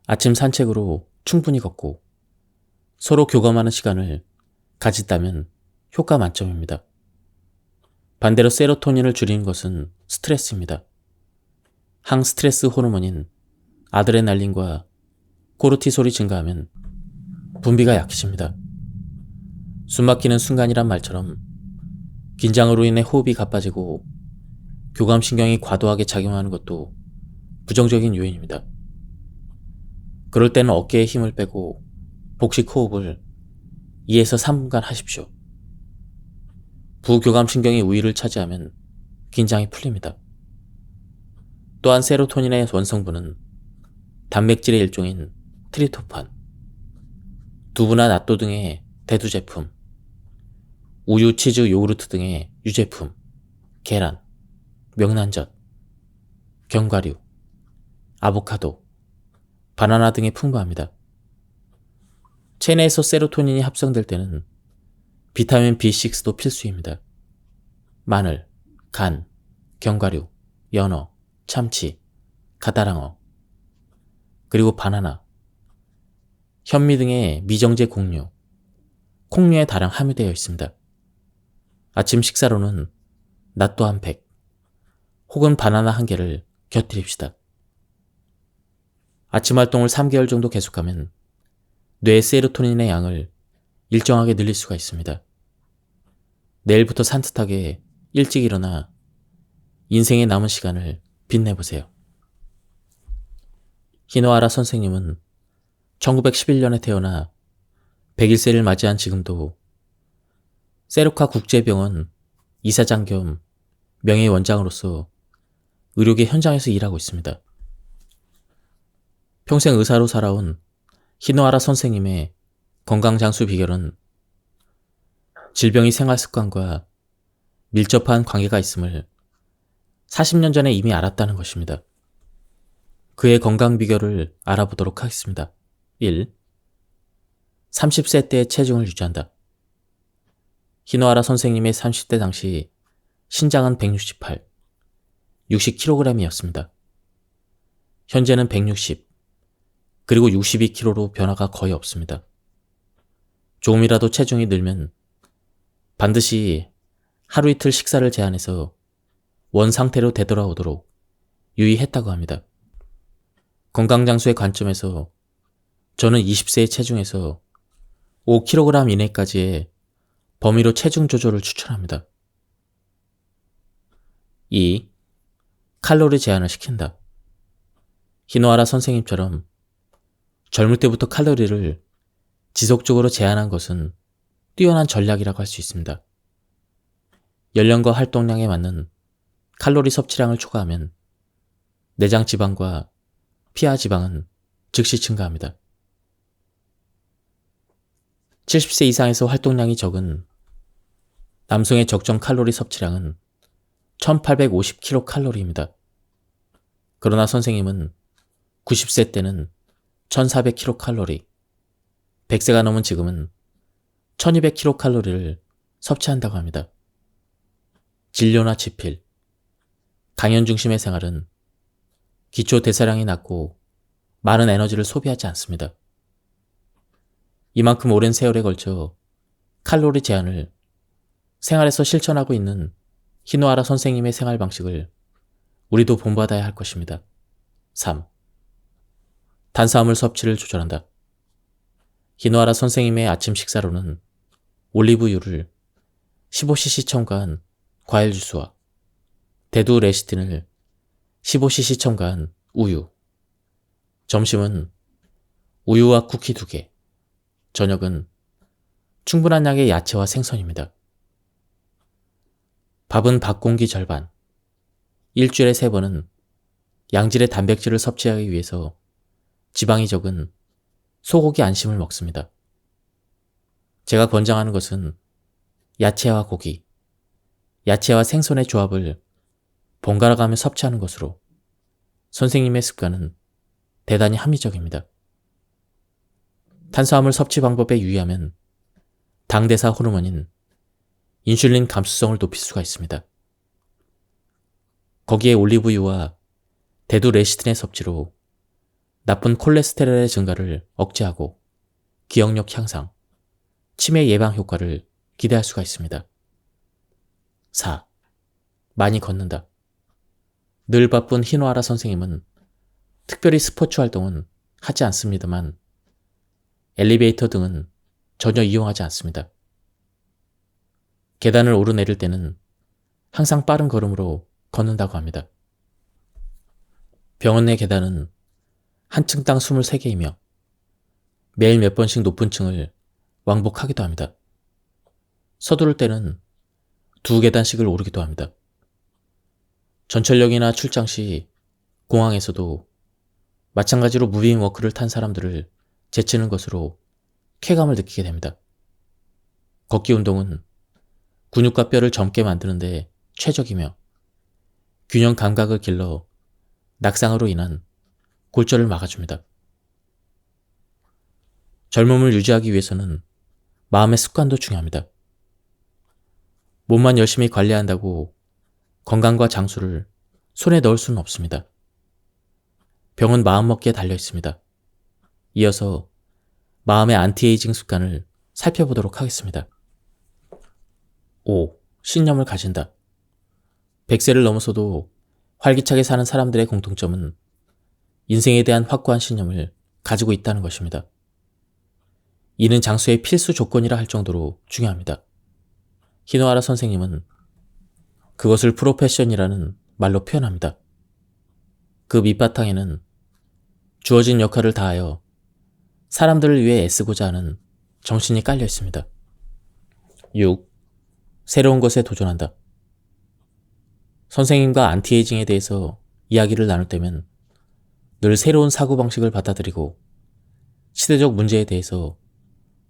아침 산책으로 충분히 걷고 서로 교감하는 시간을 가진다면 효과 만점입니다. 반대로 세로토닌을 줄이는 것은 스트레스입니다. 항스트레스 호르몬인 아드레날린과 코르티솔이 증가하면 분비가 약해집니다. 숨막히는 순간이란 말처럼 긴장으로 인해 호흡이 가빠지고 교감신경이 과도하게 작용하는 것도 부정적인 요인입니다. 그럴 때는 어깨에 힘을 빼고 복식 호흡을 2에서 3분간 하십시오. 부교감신경이 우위를 차지하면 긴장이 풀립니다. 또한 세로토닌의 원성분은 단백질의 일종인 트립토판, 두부나 낫또 등의 대두 제품, 우유, 치즈, 요구르트 등의 유제품, 계란, 명란젓, 견과류, 아보카도, 바나나 등에 풍부합니다. 체내에서 세로토닌이 합성될 때는 비타민 B6도 필수입니다. 마늘, 간, 견과류, 연어, 참치, 가다랑어, 그리고 바나나, 현미 등의 미정제 곡류, 콩류에 다량 함유되어 있습니다. 아침 식사로는 낫또 한 팩, 혹은 바나나 한 개를 곁들입시다. 아침 활동을 3개월 정도 계속하면 뇌의 세로토닌의 양을 일정하게 늘릴 수가 있습니다. 내일부터 산뜻하게 일찍 일어나 인생의 남은 시간을 빛내보세요. 히노하라 선생님은 1911년에 태어나 101세를 맞이한 지금도 세로카 국제병원 이사장 겸 명예원장으로서 의료계 현장에서 일하고 있습니다. 평생 의사로 살아온 히노하라 선생님의 건강장수 비결은 질병이 생활습관과 밀접한 관계가 있음을 40년 전에 이미 알았다는 것입니다. 그의 건강 비결을 알아보도록 하겠습니다. 1. 30세 때의 체중을 유지한다. 히노하라 선생님의 30대 당시 신장은 168, 60kg이었습니다. 현재는 160, 그리고 62kg로 변화가 거의 없습니다. 조금이라도 체중이 늘면 반드시 하루 이틀 식사를 제한해서 원 상태로 되돌아오도록 유의했다고 합니다. 건강장수의 관점에서 저는 20세의 체중에서 5kg 이내까지의 범위로 체중 조절을 추천합니다. 2. 칼로리 제한을 시킨다. 히노하라 선생님처럼 젊을 때부터 칼로리를 지속적으로 제한한 것은 뛰어난 전략이라고 할 수 있습니다. 연령과 활동량에 맞는 칼로리 섭취량을 초과하면 내장 지방과 피하 지방은 즉시 증가합니다. 70세 이상에서 활동량이 적은 남성의 적정 칼로리 섭취량은 1850kcal입니다. 그러나 선생님은 90세 때는 1400kcal, 100세가 넘은 지금은 1200kcal를 섭취한다고 합니다. 진료나 지필, 강연 중심의 생활은 기초 대사량이 낮고 많은 에너지를 소비하지 않습니다. 이만큼 오랜 세월에 걸쳐 칼로리 제한을 생활에서 실천하고 있는 히노하라 선생님의 생활 방식을 우리도 본받아야 할 것입니다. 3. 탄수화물 섭취를 조절한다. 히노하라 선생님의 아침 식사로는 올리브유를 15cc 첨가한 과일 주스와 대두 레시틴을 15cc 첨가한 우유, 점심은 우유와 쿠키 2개, 저녁은 충분한 양의 야채와 생선입니다. 밥은 밥 공기 절반, 일주일에 3번은 양질의 단백질을 섭취하기 위해서 지방이 적은 소고기 안심을 먹습니다. 제가 권장하는 것은 야채와 고기, 야채와 생선의 조합을 번갈아가며 섭취하는 것으로 선생님의 습관은 대단히 합리적입니다. 탄수화물 섭취 방법에 유의하면 당대사 호르몬인 인슐린 감수성을 높일 수가 있습니다. 거기에 올리브유와 대두 레시틴의 섭취로 나쁜 콜레스테롤의 증가를 억제하고 기억력 향상, 치매 예방 효과를 기대할 수가 있습니다. 4. 많이 걷는다. 늘 바쁜 히노하라 선생님은 특별히 스포츠 활동은 하지 않습니다만 엘리베이터 등은 전혀 이용하지 않습니다. 계단을 오르내릴 때는 항상 빠른 걸음으로 걷는다고 합니다. 병원 내 계단은 한 층당 23개이며 매일 몇 번씩 높은 층을 왕복하기도 합니다. 서두를 때는 2계단씩을 오르기도 합니다. 전철역이나 출장 시 공항에서도 마찬가지로 무빙워크를 탄 사람들을 제치는 것으로 쾌감을 느끼게 됩니다. 걷기 운동은 근육과 뼈를 젊게 만드는 데 최적이며 균형 감각을 길러 낙상으로 인한 골절을 막아줍니다. 젊음을 유지하기 위해서는 마음의 습관도 중요합니다. 몸만 열심히 관리한다고 건강과 장수를 손에 넣을 수는 없습니다. 병은 마음먹기에 달려 있습니다. 이어서 마음의 안티에이징 습관을 살펴보도록 하겠습니다. 5. 신념을 가진다. 100세를 넘어서도 활기차게 사는 사람들의 공통점은 인생에 대한 확고한 신념을 가지고 있다는 것입니다. 이는 장수의 필수 조건이라 할 정도로 중요합니다. 히노하라 선생님은 그것을 프로페션이라는 말로 표현합니다. 그 밑바탕에는 주어진 역할을 다하여 사람들을 위해 애쓰고자 하는 정신이 깔려 있습니다. 6. 새로운 것에 도전한다. 선생님과 안티에이징에 대해서 이야기를 나눌 때면 늘 새로운 사고방식을 받아들이고 시대적 문제에 대해서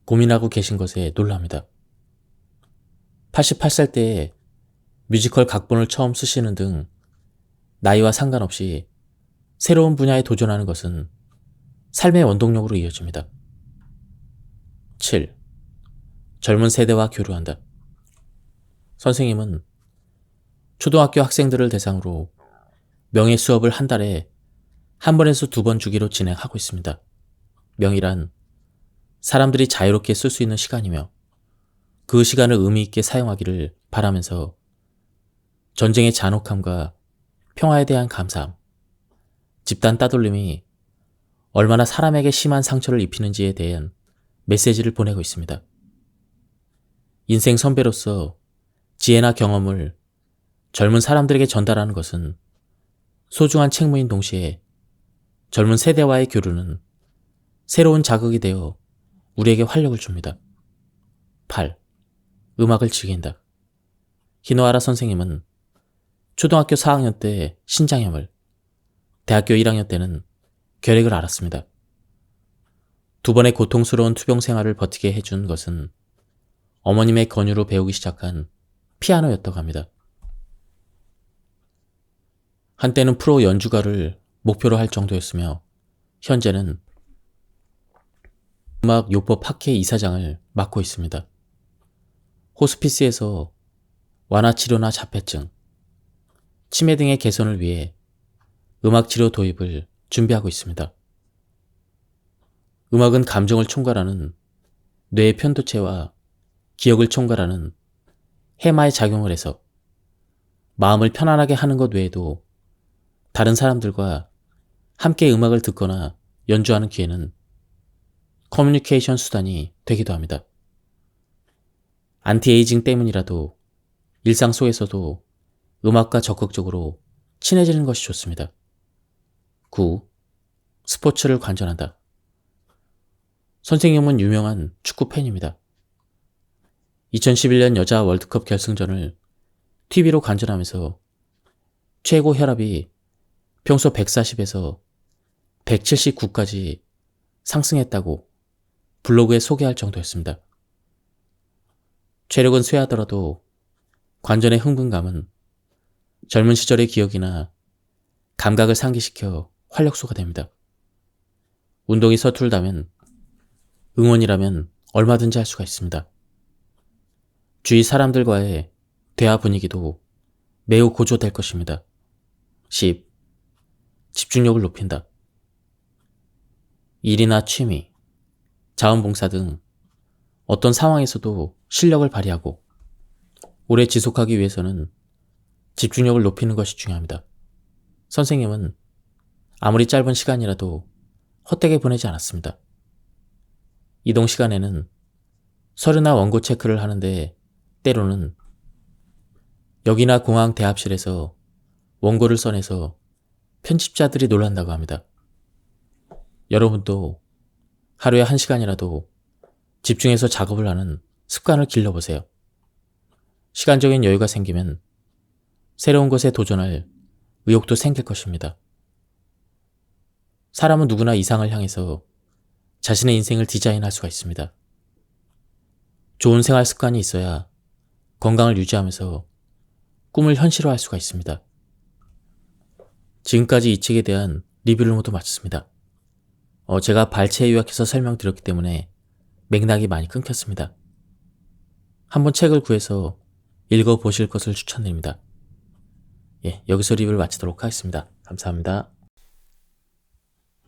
고민하고 계신 것에 놀랍니다. 88살 때에 뮤지컬 각본을 처음 쓰시는 등 나이와 상관없이 새로운 분야에 도전하는 것은 삶의 원동력으로 이어집니다. 7. 젊은 세대와 교류한다. 선생님은 초등학교 학생들을 대상으로 명예 수업을 한 달에 1번에서 2번 주기로 진행하고 있습니다. 명의란 사람들이 자유롭게 쓸 수 있는 시간이며 그 시간을 의미 있게 사용하기를 바라면서 전쟁의 잔혹함과 평화에 대한 감사함, 집단 따돌림이 얼마나 사람에게 심한 상처를 입히는지에 대한 메시지를 보내고 있습니다. 인생 선배로서 지혜나 경험을 젊은 사람들에게 전달하는 것은 소중한 책무인 동시에 젊은 세대와의 교류는 새로운 자극이 되어 우리에게 활력을 줍니다. 8. 음악을 즐긴다. 히노하라 선생님은 초등학교 4학년 때 신장염을, 대학교 1학년 때는 결핵을 앓았습니다. 2번의 고통스러운 투병 생활을 버티게 해준 것은 어머님의 권유로 배우기 시작한 피아노였다고 합니다. 한때는 프로 연주가를 목표로 할 정도였으며 현재는 음악 요법 학회 이사장을 맡고 있습니다. 호스피스에서 완화치료나 자폐증, 치매 등의 개선을 위해 음악치료 도입을 준비하고 있습니다. 음악은 감정을 총괄하는 뇌의 편도체와 기억을 총괄하는 해마의 작용을 해서 마음을 편안하게 하는 것 외에도 다른 사람들과 함께 음악을 듣거나 연주하는 기회는 커뮤니케이션 수단이 되기도 합니다. 안티에이징 때문이라도 일상 속에서도 음악과 적극적으로 친해지는 것이 좋습니다. 9. 스포츠를 관전한다. 선생님은 유명한 축구 팬입니다. 2011년 여자 월드컵 결승전을 TV로 관전하면서 최고 혈압이 평소 140에서 179까지 상승했다고 블로그에 소개할 정도였습니다. 체력은 쇠하더라도 관전의 흥분감은 젊은 시절의 기억이나 감각을 상기시켜 활력소가 됩니다. 운동이 서툴다면 응원이라면 얼마든지 할 수가 있습니다. 주위 사람들과의 대화 분위기도 매우 고조될 것입니다. 10. 집중력을 높인다. 일이나 취미, 자원봉사 등 어떤 상황에서도 실력을 발휘하고 오래 지속하기 위해서는 집중력을 높이는 것이 중요합니다. 선생님은 아무리 짧은 시간이라도 헛되게 보내지 않았습니다. 이동 시간에는 서류나 원고 체크를 하는데 때로는 역이나 공항 대합실에서 원고를 써내서 편집자들이 놀란다고 합니다. 여러분도 하루에 1시간이라도 집중해서 작업을 하는 습관을 길러보세요. 시간적인 여유가 생기면 새로운 것에 도전할 의욕도 생길 것입니다. 사람은 누구나 이상을 향해서 자신의 인생을 디자인할 수가 있습니다. 좋은 생활 습관이 있어야 건강을 유지하면서 꿈을 현실화할 수가 있습니다. 지금까지 이 책에 대한 리뷰를 모두 마쳤습니다. 제가 발췌 요약해서 설명드렸기 때문에 맥락이 많이 끊겼습니다. 한번 책을 구해서 읽어보실 것을 추천드립니다. 여기서 리뷰를 마치도록 하겠습니다. 감사합니다.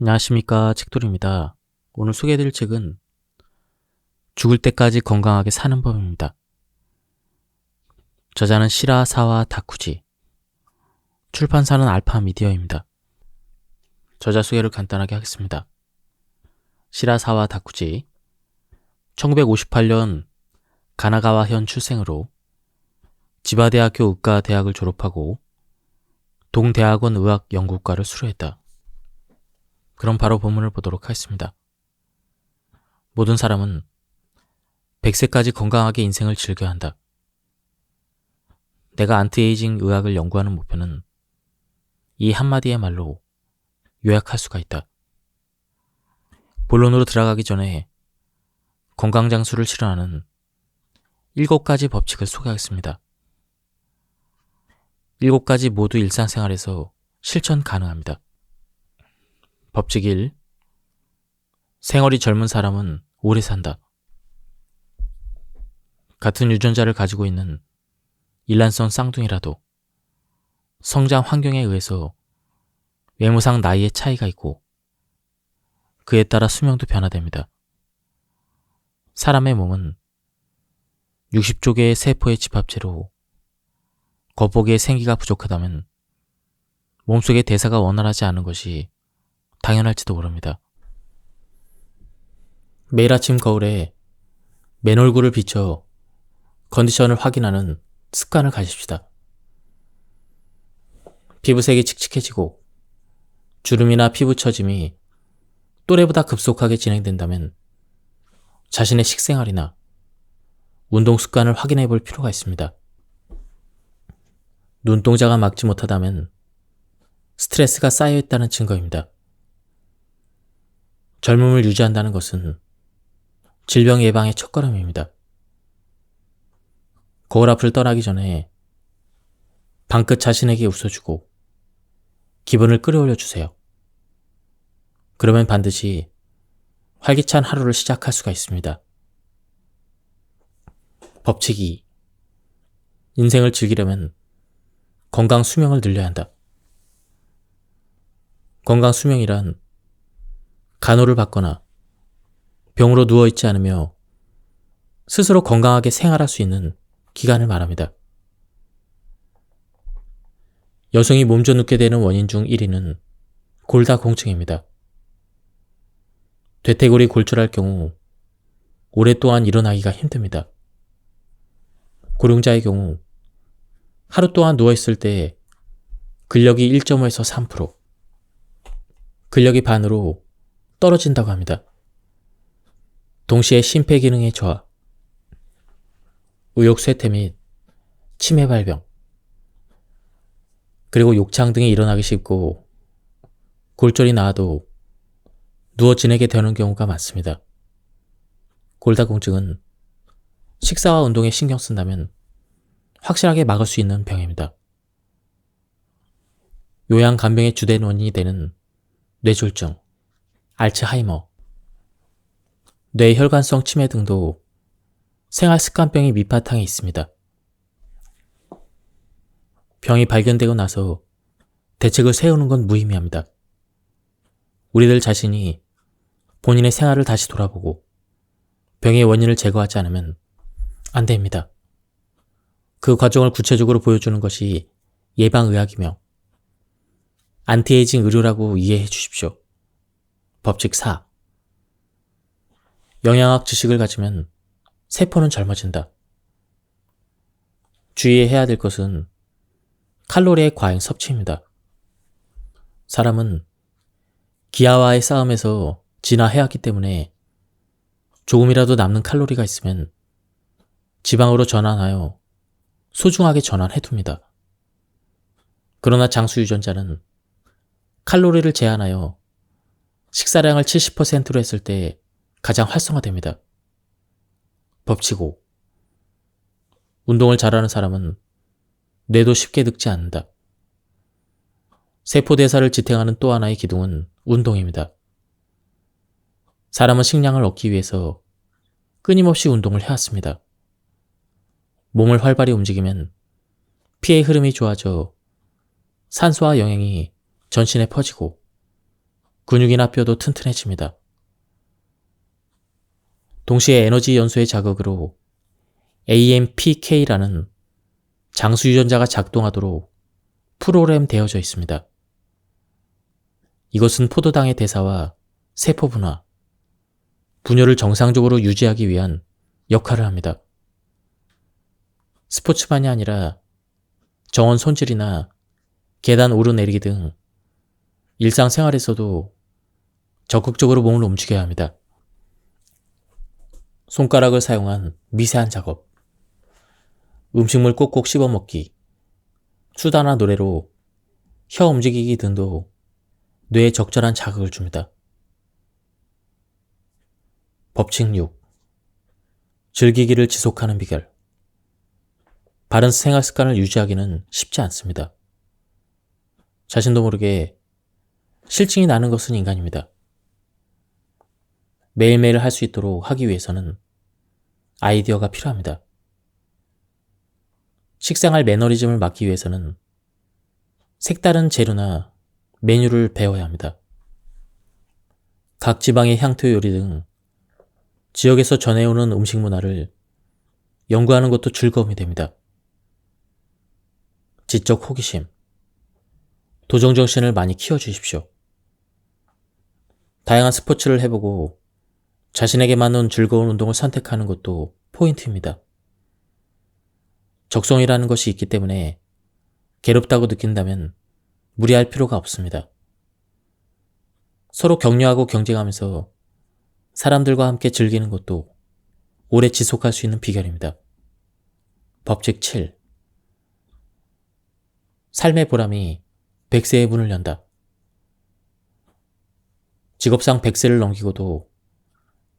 안녕하십니까, 책돌이입니다. 오늘 소개해드릴 책은 죽을 때까지 건강하게 사는 법입니다. 저자는 시라사와 다쿠지, 출판사는 알파미디어입니다. 저자 소개를 간단하게 하겠습니다. 시라사와 다쿠지, 1958년 가나가와현 출생으로 지바대학교 의과대학을 졸업하고 동대학원 의학연구과를 수료했다. 그럼 바로 본문을 보도록 하겠습니다. 모든 사람은 100세까지 건강하게 인생을 즐겨야 한다. 내가 안티에이징 의학을 연구하는 목표는 이 한마디의 말로 요약할 수가 있다. 본론으로 들어가기 전에 건강장수를 실현하는 7가지 법칙을 소개하겠습니다. 7가지 모두 일상생활에서 실천 가능합니다. 법칙 1. 생얼이 젊은 사람은 오래 산다. 같은 유전자를 가지고 있는 일란성 쌍둥이라도 성장 환경에 의해서 외모상 나이의 차이가 있고 그에 따라 수명도 변화됩니다. 사람의 몸은 60조 개의 세포의 집합체로 겉보기에 생기가 부족하다면 몸속의 대사가 원활하지 않은 것이 당연할지도 모릅니다. 매일 아침 거울에 맨 얼굴을 비춰 컨디션을 확인하는 습관을 가집시다. 피부색이 칙칙해지고 주름이나 피부 처짐이 또래보다 급속하게 진행된다면 자신의 식생활이나 운동 습관을 확인해 볼 필요가 있습니다. 눈동자가 막지 못하다면 스트레스가 쌓여있다는 증거입니다. 젊음을 유지한다는 것은 질병 예방의 첫걸음입니다. 거울 앞을 떠나기 전에 방긋 자신에게 웃어주고 기분을 끌어올려 주세요. 그러면 반드시 활기찬 하루를 시작할 수가 있습니다. 법칙 2. 인생을 즐기려면 건강 수명을 늘려야 한다. 건강 수명이란 간호를 받거나 병으로 누워있지 않으며 스스로 건강하게 생활할 수 있는 기간을 말합니다. 여성이 몸져 눕게 되는 원인 중 1위는 골다공증입니다. 대퇴골이 골절할 경우 오랫동안 일어나기가 힘듭니다. 고령자의 경우 하루 동안 누워있을 때 근력이 1.5에서 3%, 근력이 반으로 떨어진다고 합니다. 동시에 심폐기능의 저하, 의욕쇠퇴 및 치매 발병, 그리고 욕창 등이 일어나기 쉽고 골절이 나아도 누워 지내게 되는 경우가 많습니다. 골다공증은 식사와 운동에 신경 쓴다면 확실하게 막을 수 있는 병입니다. 요양 간병의 주된 원인이 되는 뇌졸중, 알츠하이머, 뇌혈관성 치매 등도 생활습관병이 밑바탕에 있습니다. 병이 발견되고 나서 대책을 세우는 건 무의미합니다. 우리들 자신이 본인의 생활을 다시 돌아보고 병의 원인을 제거하지 않으면 안 됩니다. 그 과정을 구체적으로 보여주는 것이 예방의학이며 안티에이징 의료라고 이해해 주십시오. 법칙 4. 영양학 지식을 가지면 세포는 젊어진다. 주의해야 될 것은 칼로리의 과잉 섭취입니다. 사람은 기아와의 싸움에서 진화해왔기 때문에 조금이라도 남는 칼로리가 있으면 지방으로 전환하여 소중하게 전환해둡니다. 그러나 장수 유전자는 칼로리를 제한하여 식사량을 70%로 했을 때 가장 활성화됩니다. 법칙 5. 운동을 잘하는 사람은 뇌도 쉽게 늙지 않는다. 세포 대사를 지탱하는 또 하나의 기둥은 운동입니다. 사람은 식량을 얻기 위해서 끊임없이 운동을 해왔습니다. 몸을 활발히 움직이면 피의 흐름이 좋아져 산소와 영양이 전신에 퍼지고 근육이나 뼈도 튼튼해집니다. 동시에 에너지 연소의 자극으로 AMPK라는 장수 유전자가 작동하도록 프로그램되어져 있습니다. 이것은 포도당의 대사와 세포 분화, 분열을 정상적으로 유지하기 위한 역할을 합니다. 스포츠만이 아니라 정원 손질이나 계단 오르내리기 등 일상생활에서도 적극적으로 몸을 움직여야 합니다. 손가락을 사용한 미세한 작업, 음식물 꼭꼭 씹어 먹기, 수다나 노래로 혀 움직이기 등도 뇌에 적절한 자극을 줍니다. 법칙 6. 즐기기를 지속하는 비결. 바른 생활 습관을 유지하기는 쉽지 않습니다. 자신도 모르게 실증이 나는 것은 인간입니다. 매일매일 할 수 있도록 하기 위해서는 아이디어가 필요합니다. 식생활 매너리즘을 막기 위해서는 색다른 재료나 메뉴를 배워야 합니다. 각 지방의 향토 요리 등 지역에서 전해오는 음식 문화를 연구하는 것도 즐거움이 됩니다. 지적 호기심, 도전정신을 많이 키워주십시오. 다양한 스포츠를 해보고 자신에게 맞는 즐거운 운동을 선택하는 것도 포인트입니다. 적성이라는 것이 있기 때문에 괴롭다고 느낀다면 무리할 필요가 없습니다. 서로 격려하고 경쟁하면서 사람들과 함께 즐기는 것도 오래 지속할 수 있는 비결입니다. 법칙 7. 삶의 보람이 100세의 문을 연다. 직업상 100세를 넘기고도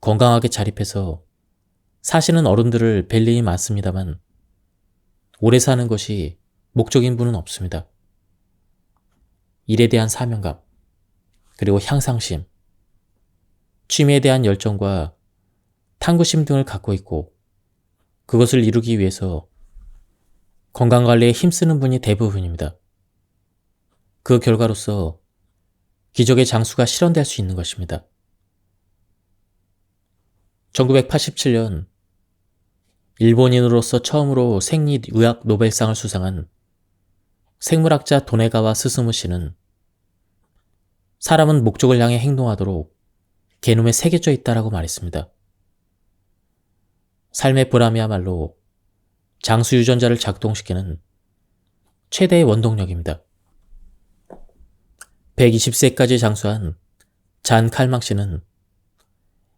건강하게 자립해서 사시는 어른들을 뵐 일이 많습니다만 오래 사는 것이 목적인 분은 없습니다. 일에 대한 사명감, 그리고 향상심, 취미에 대한 열정과 탐구심 등을 갖고 있고 그것을 이루기 위해서 건강관리에 힘쓰는 분이 대부분입니다. 그 결과로서 기적의 장수가 실현될 수 있는 것입니다. 1987년 일본인으로서 처음으로 생리의학 노벨상을 수상한 생물학자 도네가와 스스무 씨는 사람은 목적을 향해 행동하도록 게놈에 새겨져 있다라고 말했습니다. 삶의 보람이야말로 장수 유전자를 작동시키는 최대의 원동력입니다. 120세까지 장수한 잔 칼망 씨는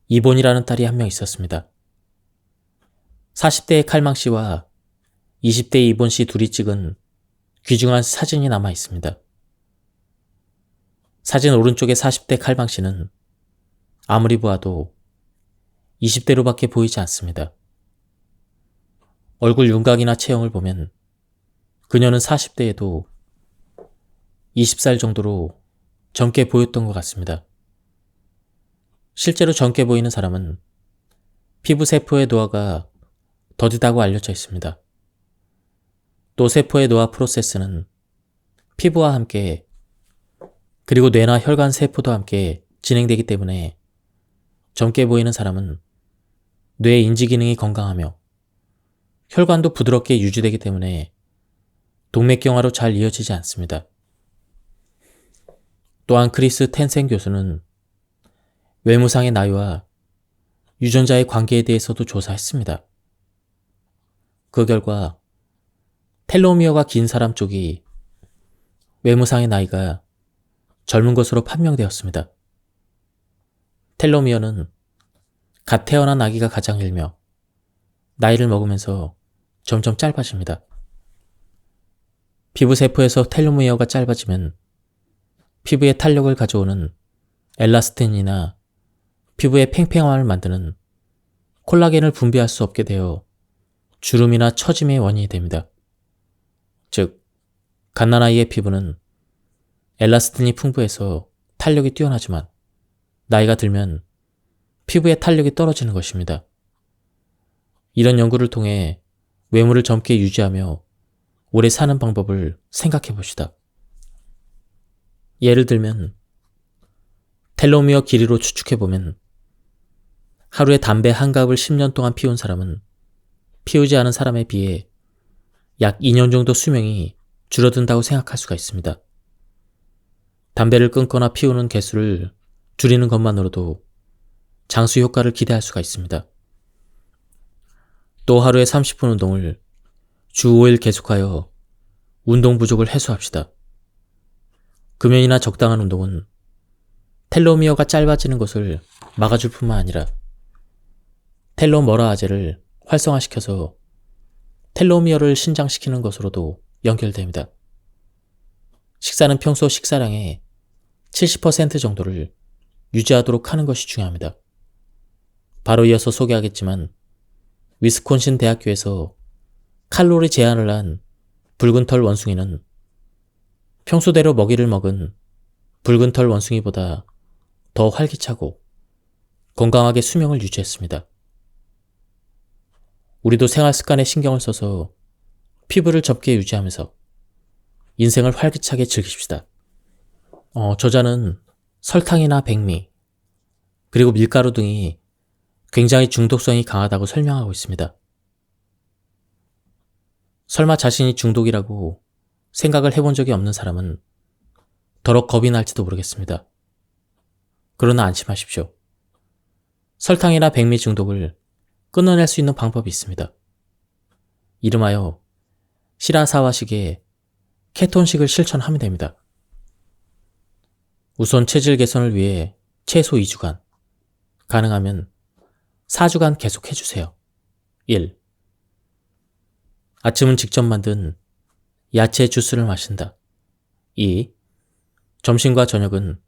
이본이라는 딸이 한 명 있었습니다. 40대의 칼망 씨와 20대의 이본 씨 둘이 찍은 귀중한 사진이 남아 있습니다. 사진 오른쪽의 40대 칼망 씨는 아무리 보아도 20대로밖에 보이지 않습니다. 얼굴 윤곽이나 체형을 보면 그녀는 40대에도 20살 정도로 젊게 보였던 것 같습니다. 실제로 젊게 보이는 사람은 피부 세포의 노화가 더디다고 알려져 있습니다. 또 세포의 노화 프로세스는 피부와 함께 그리고 뇌나 혈관 세포도 함께 진행되기 때문에 젊게 보이는 사람은 뇌 인지 기능이 건강하며 혈관도 부드럽게 유지되기 때문에 동맥경화로 잘 이어지지 않습니다. 또한 크리스 텐센 교수는 외무상의 나이와 유전자의 관계에 대해서도 조사했습니다. 그 결과 텔로미어가 긴 사람 쪽이 외무상의 나이가 젊은 것으로 판명되었습니다. 텔로미어는 갓 태어난 아기가 가장 길며 나이를 먹으면서 점점 짧아집니다. 피부세포에서 텔로미어가 짧아지면 피부에 탄력을 가져오는 엘라스틴이나 피부의 팽팽함을 만드는 콜라겐을 분비할 수 없게 되어 주름이나 처짐의 원인이 됩니다. 즉, 갓난아이의 피부는 엘라스틴이 풍부해서 탄력이 뛰어나지만 나이가 들면 피부의 탄력이 떨어지는 것입니다. 이런 연구를 통해 외모를 젊게 유지하며 오래 사는 방법을 생각해 봅시다. 예를 들면 텔로미어 길이로 추측해보면 하루에 담배 한 갑을 10년 동안 피운 사람은 피우지 않은 사람에 비해 약 2년 정도 수명이 줄어든다고 생각할 수가 있습니다. 담배를 끊거나 피우는 개수를 줄이는 것만으로도 장수 효과를 기대할 수가 있습니다. 또 하루에 30분 운동을 주 5일 계속하여 운동 부족을 해소합시다. 금연이나 적당한 운동은 텔로미어가 짧아지는 것을 막아줄 뿐만 아니라 텔로머라아제를 활성화시켜서 텔로미어를 신장시키는 것으로도 연결됩니다. 식사는 평소 식사량의 70% 정도를 유지하도록 하는 것이 중요합니다. 바로 이어서 소개하겠지만 위스콘신 대학교에서 칼로리 제한을 한 붉은 털 원숭이는 평소대로 먹이를 먹은 붉은 털 원숭이보다 더 활기차고 건강하게 수명을 유지했습니다. 우리도 생활 습관에 신경을 써서 피부를 젊게 유지하면서 인생을 활기차게 즐깁시다. 저자는 설탕이나 백미, 그리고 밀가루 등이 굉장히 중독성이 강하다고 설명하고 있습니다. 설마 자신이 중독이라고 생각을 해본 적이 없는 사람은 더러 겁이 날지도 모르겠습니다. 그러나 안심하십시오. 설탕이나 백미 중독을 끊어낼 수 있는 방법이 있습니다. 이름하여 시라사와식의 케톤식을 실천하면 됩니다. 우선 체질 개선을 위해 최소 2주간, 가능하면 4주간 계속 해주세요. 1. 아침은 직접 만든 야채 주스를 마신다. 2. 점심과 저녁은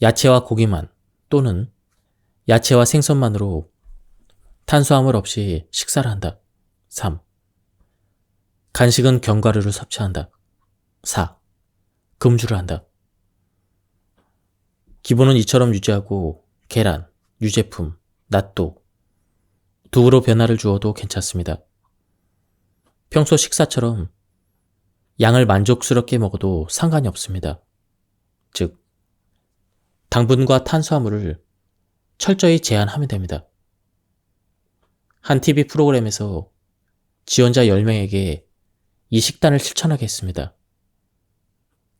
야채와 고기만 또는 야채와 생선만으로 탄수화물 없이 식사를 한다. 3. 간식은 견과류를 섭취한다. 4. 금주를 한다. 기본은 이처럼 유지하고 계란, 유제품, 낫또, 두부로 변화를 주어도 괜찮습니다. 평소 식사처럼 양을 만족스럽게 먹어도 상관이 없습니다. 즉, 당분과 탄수화물을 철저히 제한하면 됩니다. 한 TV 프로그램에서 지원자 10명에게 이 식단을 실천하게 했습니다.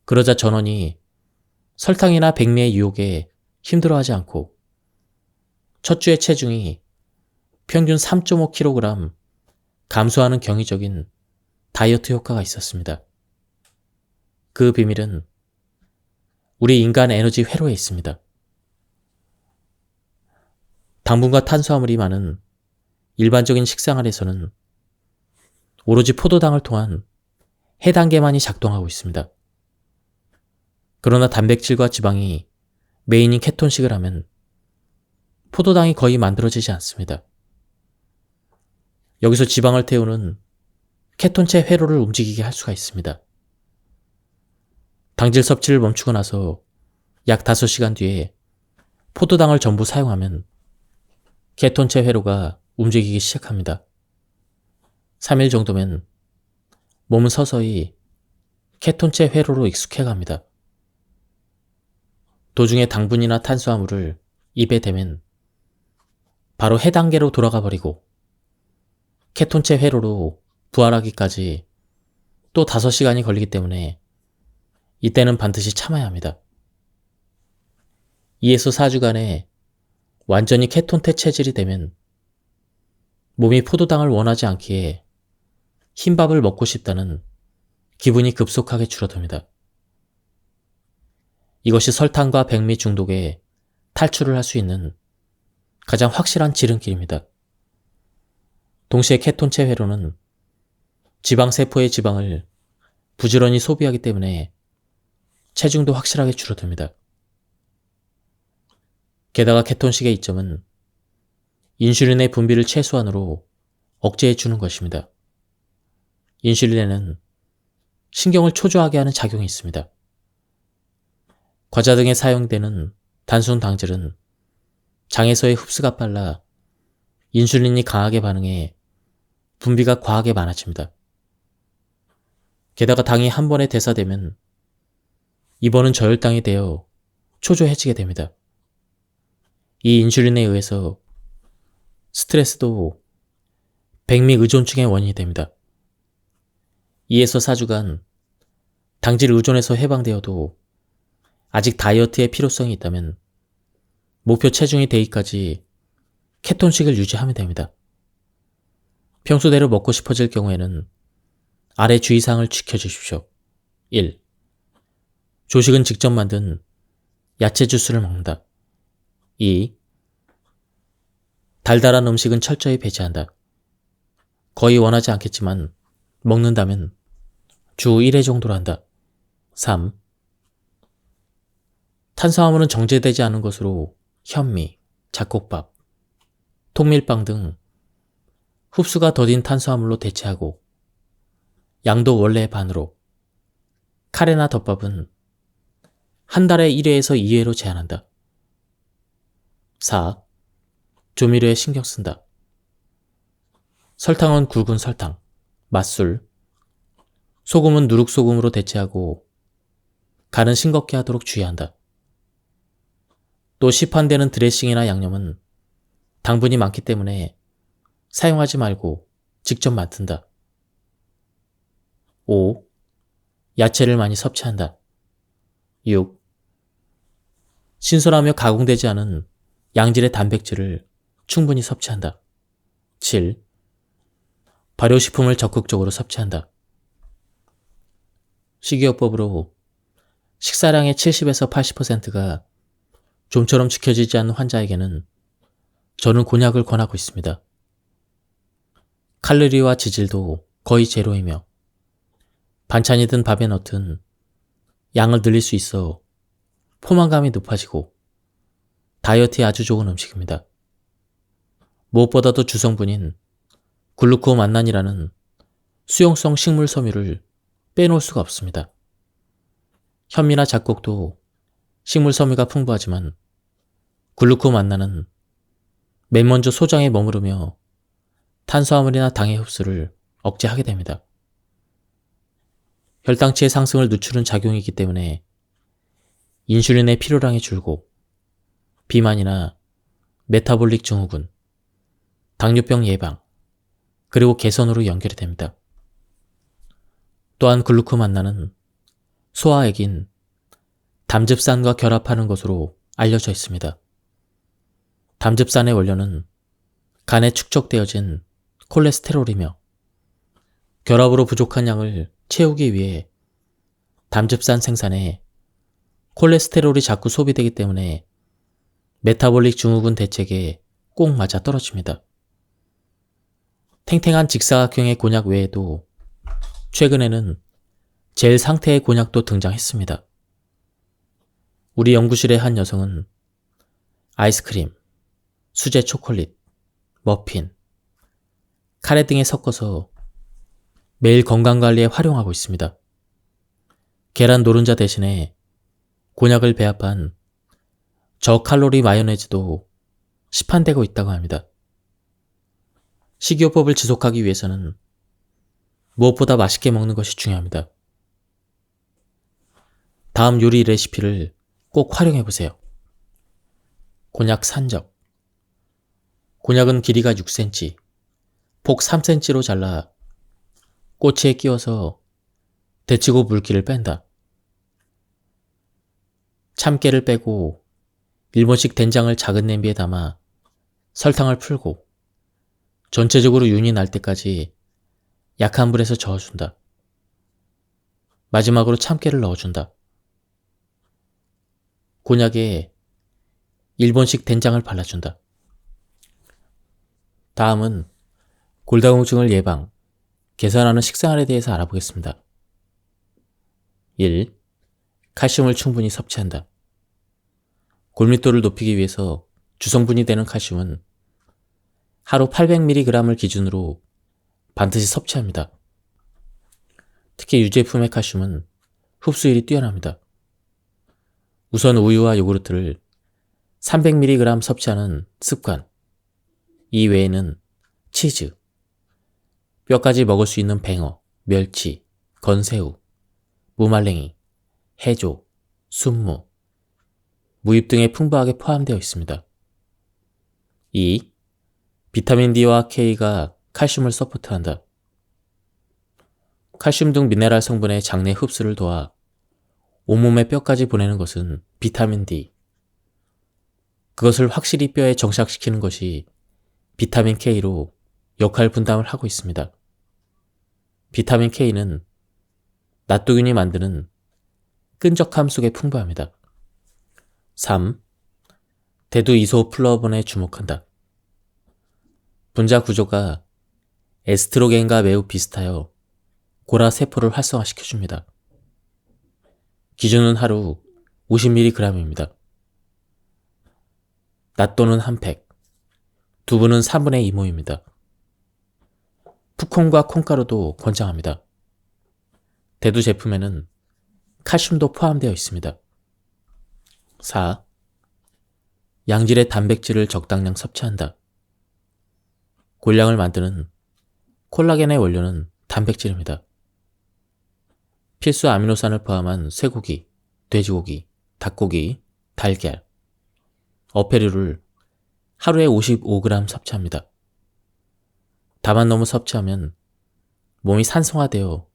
그러자 전원이 설탕이나 백미의 유혹에 힘들어하지 않고 첫 주의 체중이 평균 3.5kg 감소하는 경이적인 다이어트 효과가 있었습니다. 그 비밀은 우리 인간 에너지 회로에 있습니다. 당분과 탄수화물이 많은 일반적인 식생활에서는 오로지 포도당을 통한 해단계만이 작동하고 있습니다. 그러나 단백질과 지방이 메인인 케톤식을 하면 포도당이 거의 만들어지지 않습니다. 여기서 지방을 태우는 케톤체 회로를 움직이게 할 수가 있습니다. 당질 섭취를 멈추고 나서 약 5시간 뒤에 포도당을 전부 사용하면 케톤체 회로가 움직이기 시작합니다. 3일 정도면 몸은 서서히 케톤체 회로로 익숙해갑니다. 도중에 당분이나 탄수화물을 입에 대면 바로 해단계로 돌아가 버리고 케톤체 회로로 부활하기까지 또 5시간이 걸리기 때문에 이때는 반드시 참아야 합니다. 2에서 4주간에 완전히 케톤태 체질이 되면 몸이 포도당을 원하지 않기에 흰밥을 먹고 싶다는 기분이 급속하게 줄어듭니다. 이것이 설탕과 백미 중독에 탈출을 할 수 있는 가장 확실한 지름길입니다. 동시에 케톤체 회로는 지방세포의 지방을 부지런히 소비하기 때문에 체중도 확실하게 줄어듭니다. 게다가 케톤식의 이점은 인슐린의 분비를 최소한으로 억제해 주는 것입니다. 인슐린에는 신경을 초조하게 하는 작용이 있습니다. 과자 등에 사용되는 단순 당질은 장에서의 흡수가 빨라 인슐린이 강하게 반응해 분비가 과하게 많아집니다. 게다가 당이 한 번에 대사되면 이번은 저혈당이 되어 초조해지게 됩니다. 이 인슐린에 의해서 스트레스도 백미 의존증의 원인이 됩니다. 2에서 4주간 당질 의존에서 해방되어도 아직 다이어트의 필요성이 있다면 목표 체중이 되기까지 케톤식을 유지하면 됩니다. 평소대로 먹고 싶어질 경우에는 아래 주의사항을 지켜주십시오. 1. 조식은 직접 만든 야채 주스를 먹는다. 2. 달달한 음식은 철저히 배제한다. 거의 원하지 않겠지만 먹는다면 주 1회 정도로 한다. 3. 탄수화물은 정제되지 않은 것으로 현미, 잡곡밥, 통밀빵 등 흡수가 더딘 탄수화물로 대체하고 양도 원래의 반으로 카레나 덮밥은 한 달에 1회에서 2회로 제한한다. 4. 조미료에 신경 쓴다. 설탕은 굵은 설탕, 맛술, 소금은 누룩소금으로 대체하고 간은 싱겁게 하도록 주의한다. 또 시판되는 드레싱이나 양념은 당분이 많기 때문에 사용하지 말고 직접 만든다. 5. 야채를 많이 섭취한다. 6. 신선하며 가공되지 않은 양질의 단백질을 충분히 섭취한다. 7. 발효식품을 적극적으로 섭취한다. 식이요법으로 식사량의 70에서 80%가 좀처럼 지켜지지 않는 환자에게는 저는 곤약을 권하고 있습니다. 칼로리와 지질도 거의 제로이며 반찬이든 밥에 넣든 양을 늘릴 수 있어 포만감이 높아지고 다이어트에 아주 좋은 음식입니다. 무엇보다도 주성분인 글루코만난이라는 수용성 식물 섬유를 빼놓을 수가 없습니다. 현미나 잡곡도 식물 섬유가 풍부하지만 글루코만난은 맨 먼저 소장에 머무르며 탄수화물이나 당의 흡수를 억제하게 됩니다. 혈당치의 상승을 늦추는 작용이기 때문에 인슐린의 필요량이 줄고 비만이나 메타볼릭 증후군, 당뇨병 예방, 그리고 개선으로 연결이 됩니다. 또한 글루코만나는 소화액인 담즙산과 결합하는 것으로 알려져 있습니다. 담즙산의 원료는 간에 축적되어진 콜레스테롤이며 결합으로 부족한 양을 채우기 위해 담즙산 생산에 콜레스테롤이 자꾸 소비되기 때문에 메타볼릭 증후군 대책에 꼭 맞아떨어집니다. 탱탱한 직사각형의 곤약 외에도 최근에는 젤 상태의 곤약도 등장했습니다. 우리 연구실의 한 여성은 아이스크림, 수제 초콜릿, 머핀, 카레 등에 섞어서 매일 건강관리에 활용하고 있습니다. 계란 노른자 대신에 곤약을 배합한 저칼로리 마요네즈도 시판되고 있다고 합니다. 식이요법을 지속하기 위해서는 무엇보다 맛있게 먹는 것이 중요합니다. 다음 요리 레시피를 꼭 활용해보세요. 곤약 산적. 곤약은 길이가 6cm, 폭 3cm로 잘라 꼬치에 끼워서 데치고 물기를 뺀다. 참깨를 빼고 일본식 된장을 작은 냄비에 담아 설탕을 풀고 전체적으로 윤이 날 때까지 약한 불에서 저어준다. 마지막으로 참깨를 넣어준다. 곤약에 일본식 된장을 발라준다. 다음은 골다공증을 예방, 개선하는 식생활에 대해서 알아보겠습니다. 1. 칼슘을 충분히 섭취한다. 골밀도를 높이기 위해서 주성분이 되는 칼슘은 하루 800mg을 기준으로 반드시 섭취합니다. 특히 유제품의 칼슘은 흡수율이 뛰어납니다. 우선 우유와 요구르트를 300mg 섭취하는 습관, 이 외에는 치즈, 뼈까지 먹을 수 있는 뱅어, 멸치, 건새우, 무말랭이, 해조, 순무, 무잎 등에 풍부하게 포함되어 있습니다. 2. 비타민 D와 K가 칼슘을 서포트한다. 칼슘 등 미네랄 성분의 장내 흡수를 도와 온몸의 뼈까지 보내는 것은 비타민 D. 그것을 확실히 뼈에 정착시키는 것이 비타민 K로 역할 분담을 하고 있습니다. 비타민 K는 낫도균이 만드는 끈적함 속에 풍부합니다. 3. 대두 이소플라본에 주목한다. 분자 구조가 에스트로겐과 매우 비슷하여 고라 세포를 활성화시켜줍니다. 기준은 하루 50mg입니다. 낫또는 한 팩, 두부는 3분의 2모입니다. 푸콘과 콩가루도 권장합니다. 대두 제품에는 칼슘도 포함되어 있습니다. 4. 양질의 단백질을 적당량 섭취한다. 골량을 만드는 콜라겐의 원료는 단백질입니다. 필수 아미노산을 포함한 쇠고기, 돼지고기, 닭고기, 달걀, 어패류를 하루에 55g 섭취합니다. 다만 너무 섭취하면 몸이 산성화되어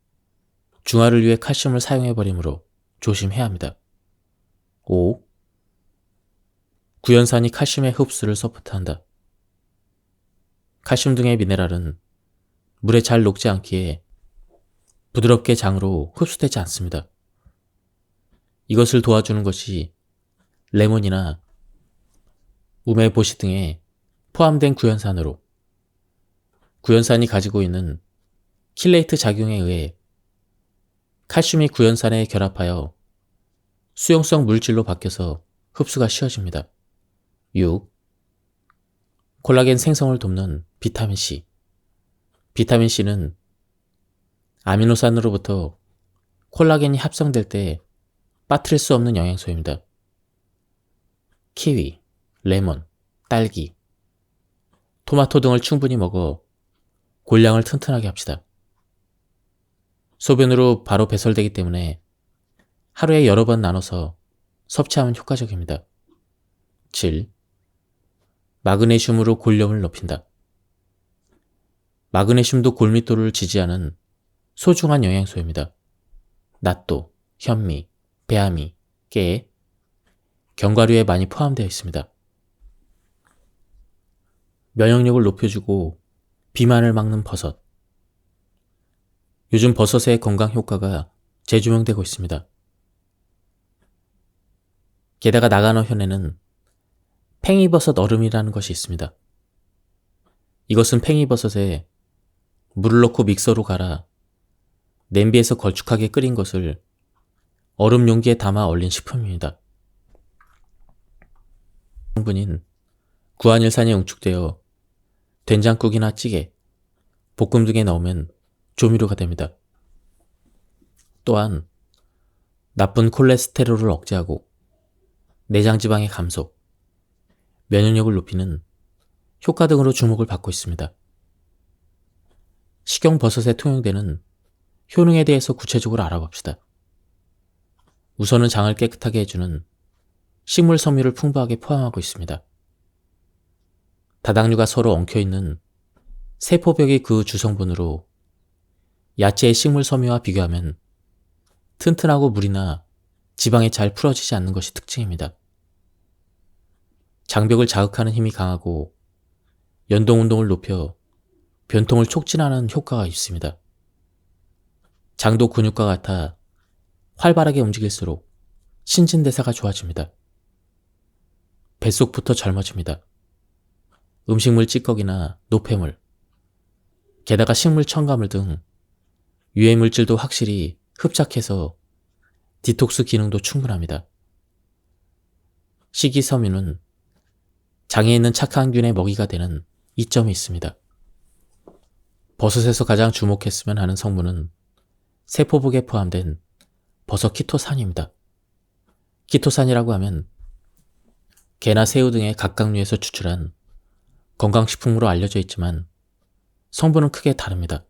중화를 위해 칼슘을 사용해버리므로 조심해야 합니다. 5. 구연산이 칼슘의 흡수를 서포트한다. 칼슘 등의 미네랄은 물에 잘 녹지 않기에 부드럽게 장으로 흡수되지 않습니다. 이것을 도와주는 것이 레몬이나 우메보시 등에 포함된 구연산으로, 구연산이 가지고 있는 킬레이트 작용에 의해 칼슘이 구연산에 결합하여 수용성 물질로 바뀌어서 흡수가 쉬워집니다. 6. 콜라겐 생성을 돕는 비타민C. 비타민C는 아미노산으로부터 콜라겐이 합성될 때 빠뜨릴 수 없는 영양소입니다. 키위, 레몬, 딸기, 토마토 등을 충분히 먹어 골량을 튼튼하게 합시다. 소변으로 바로 배설되기 때문에 하루에 여러 번 나눠서 섭취하면 효과적입니다. 7. 마그네슘으로 골염을 높인다. 마그네슘도 골밀도를 지지하는 소중한 영양소입니다. 낫도, 현미, 배아미, 깨, 견과류에 많이 포함되어 있습니다. 면역력을 높여주고 비만을 막는 버섯. 요즘 버섯의 건강 효과가 재조명되고 있습니다. 게다가 나가노현에는 팽이버섯 얼음이라는 것이 있습니다. 이것은 팽이버섯에 물을 넣고 믹서로 갈아 냄비에서 걸쭉하게 끓인 것을 얼음 용기에 담아 얼린 식품입니다. 성분인 구안일산이 응축되어 된장국이나 찌개, 볶음 등에 넣으면 조미료가 됩니다. 또한 나쁜 콜레스테롤을 억제하고 내장지방의 감소, 면역력을 높이는 효과 등으로 주목을 받고 있습니다. 식용버섯에 통용되는 효능에 대해서 구체적으로 알아봅시다. 우선은 장을 깨끗하게 해주는 식물 섬유를 풍부하게 포함하고 있습니다. 다당류가 서로 엉켜있는 세포벽이 그 주성분으로 야채의 식물 섬유와 비교하면 튼튼하고 물이나 지방이 잘 풀어지지 않는 것이 특징입니다. 장벽을 자극하는 힘이 강하고 연동운동을 높여 변통을 촉진하는 효과가 있습니다. 장도 근육과 같아 활발하게 움직일수록 신진대사가 좋아집니다. 뱃속부터 젊어집니다. 음식물 찌꺼기나 노폐물, 게다가 식물 첨가물 등 유해물질도 확실히 흡착해서 디톡스 기능도 충분합니다. 식이섬유는 장에 있는 착한균의 먹이가 되는 이점이 있습니다. 버섯에서 가장 주목했으면 하는 성분은 세포복에 포함된 버섯 키토산입니다. 키토산이라고 하면 게나 새우 등의 각각류에서 추출한 건강식품으로 알려져 있지만 성분은 크게 다릅니다.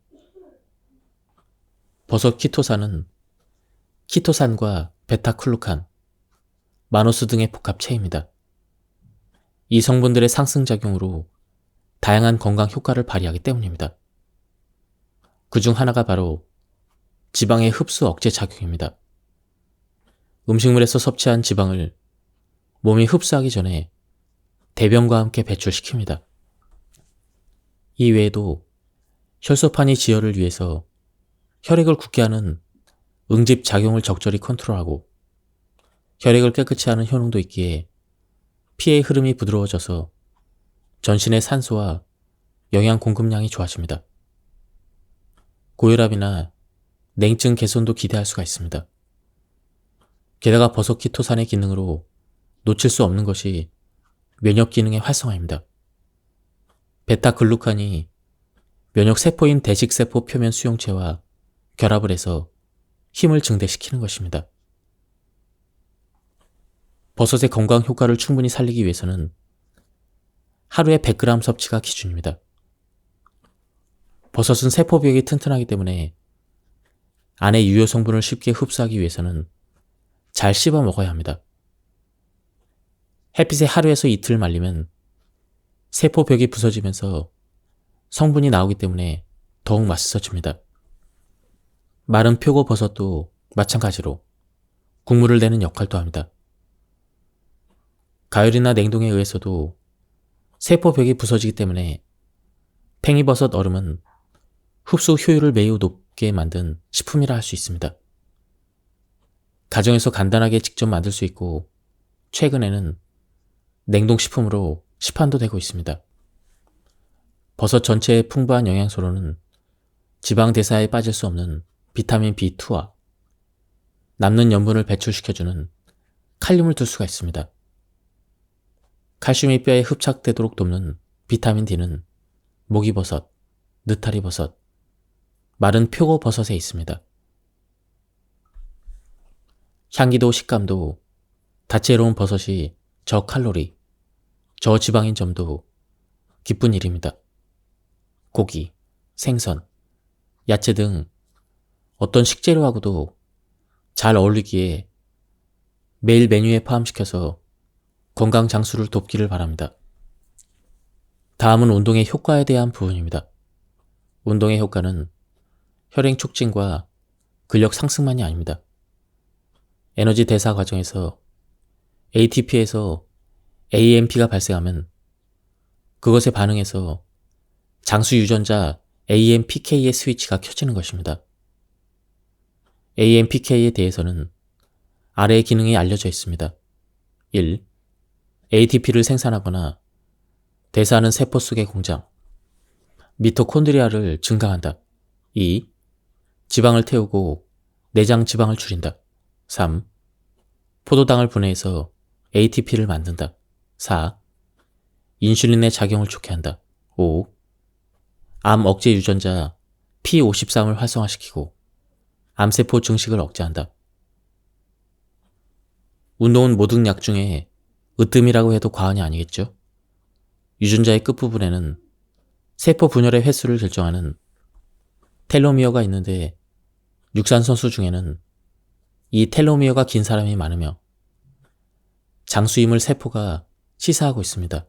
버섯 키토산은 키토산과 베타클루칸, 마노스 등의 복합체입니다. 이 성분들의 상승작용으로 다양한 건강 효과를 발휘하기 때문입니다. 그중 하나가 바로 지방의 흡수 억제 작용입니다. 음식물에서 섭취한 지방을 몸이 흡수하기 전에 대변과 함께 배출시킵니다. 이 외에도 혈소판이 지혈을 위해서 혈액을 굳게 하는 응집 작용을 적절히 컨트롤하고 혈액을 깨끗이 하는 효능도 있기에 피의 흐름이 부드러워져서 전신의 산소와 영양 공급량이 좋아집니다. 고혈압이나 냉증 개선도 기대할 수가 있습니다. 게다가 버섯 키토산의 기능으로 놓칠 수 없는 것이 면역 기능의 활성화입니다. 베타글루칸이 면역 세포인 대식세포 표면 수용체와 결합을 해서 힘을 증대시키는 것입니다. 버섯의 건강 효과를 충분히 살리기 위해서는 하루에 100g 섭취가 기준입니다. 버섯은 세포벽이 튼튼하기 때문에 안에 유효 성분을 쉽게 흡수하기 위해서는 잘 씹어 먹어야 합니다. 햇빛에 하루에서 이틀 말리면 세포벽이 부서지면서 성분이 나오기 때문에 더욱 맛있어집니다. 마른 표고버섯도 마찬가지로 국물을 내는 역할도 합니다. 가열이나 냉동에 의해서도 세포벽이 부서지기 때문에 팽이버섯 얼음은 흡수 효율을 매우 높게 만든 식품이라 할 수 있습니다. 가정에서 간단하게 직접 만들 수 있고 최근에는 냉동식품으로 시판도 되고 있습니다. 버섯 전체의 풍부한 영양소로는 지방 대사에 빠질 수 없는 비타민 B2와 남는 염분을 배출시켜주는 칼륨을 둘 수가 있습니다. 칼슘이 뼈에 흡착되도록 돕는 비타민 D는 목이버섯, 느타리버섯, 마른 표고버섯에 있습니다. 향기도 식감도 다채로운 버섯이 저칼로리, 저지방인 점도 기쁜 일입니다. 고기, 생선, 야채 등 어떤 식재료하고도 잘 어울리기에 매일 메뉴에 포함시켜서 건강 장수를 돕기를 바랍니다. 다음은 운동의 효과에 대한 부분입니다. 운동의 효과는 혈행 촉진과 근력 상승만이 아닙니다. 에너지 대사 과정에서 ATP에서 AMP가 발생하면 그것에 반응해서 장수 유전자 AMPK의 스위치가 켜지는 것입니다. AMPK에 대해서는 아래의 기능이 알려져 있습니다. 1. ATP를 생산하거나 대사하는 세포 속의 공장, 미토콘드리아를 증강한다. 2. 지방을 태우고 내장 지방을 줄인다. 3. 포도당을 분해해서 ATP를 만든다. 4. 인슐린의 작용을 좋게 한다. 5. 암 억제 유전자 P53을 활성화시키고 암세포 증식을 억제한다. 운동은 모든 약 중에 으뜸이라고 해도 과언이 아니겠죠? 유전자의 끝부분에는 세포 분열의 횟수를 결정하는 텔로미어가 있는데 육상선수 중에는 이 텔로미어가 긴 사람이 많으며 장수임을 세포가 시사하고 있습니다.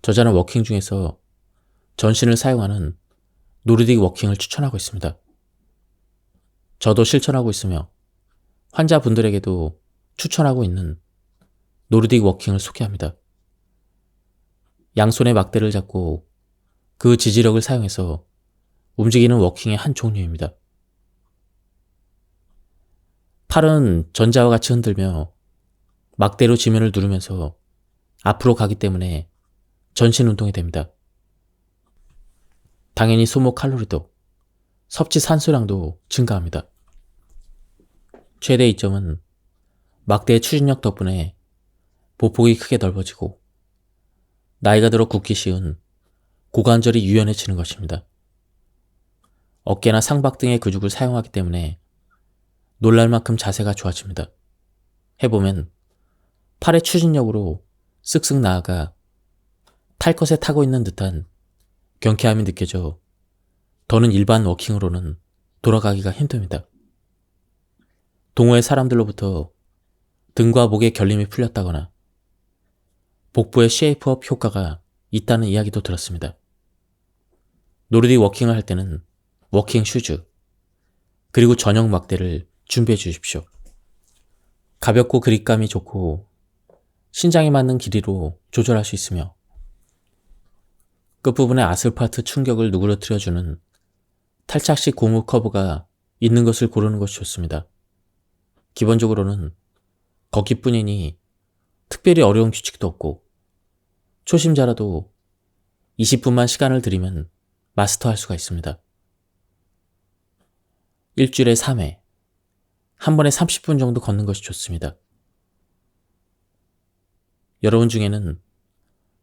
저자는 워킹 중에서 전신을 사용하는 노르딕 워킹을 추천하고 있습니다. 저도 실천하고 있으며 환자분들에게도 추천하고 있는 노르딕 워킹을 소개합니다. 양손에 막대를 잡고 그 지지력을 사용해서 움직이는 워킹의 한 종류입니다. 팔은 전자와 같이 흔들며 막대로 지면을 누르면서 앞으로 가기 때문에 전신 운동이 됩니다. 당연히 소모 칼로리도, 섭취 산소량도 증가합니다. 최대 이점은 막대의 추진력 덕분에 보폭이 크게 넓어지고 나이가 들어 굽기 쉬운 고관절이 유연해지는 것입니다. 어깨나 상박 등의 근육을 사용하기 때문에 놀랄 만큼 자세가 좋아집니다. 해보면 팔의 추진력으로 쓱쓱 나아가 탈 것에 타고 있는 듯한 경쾌함이 느껴져 더는 일반 워킹으로는 돌아가기가 힘듭니다. 동호회 사람들로부터 등과 목의 결림이 풀렸다거나 복부의 쉐이프업 효과가 있다는 이야기도 들었습니다. 노르딕 워킹을 할 때는 워킹 슈즈, 그리고 전용 막대를 준비해 주십시오. 가볍고 그립감이 좋고 신장에 맞는 길이로 조절할 수 있으며 끝부분에 아스팔트 충격을 누그러뜨려주는 탈착식 고무 커브가 있는 것을 고르는 것이 좋습니다. 기본적으로는 걷기뿐이니 특별히 어려운 규칙도 없고 초심자라도 20분만 시간을 들이면 마스터할 수가 있습니다. 일주일에 3회, 한 번에 30분 정도 걷는 것이 좋습니다. 여러분 중에는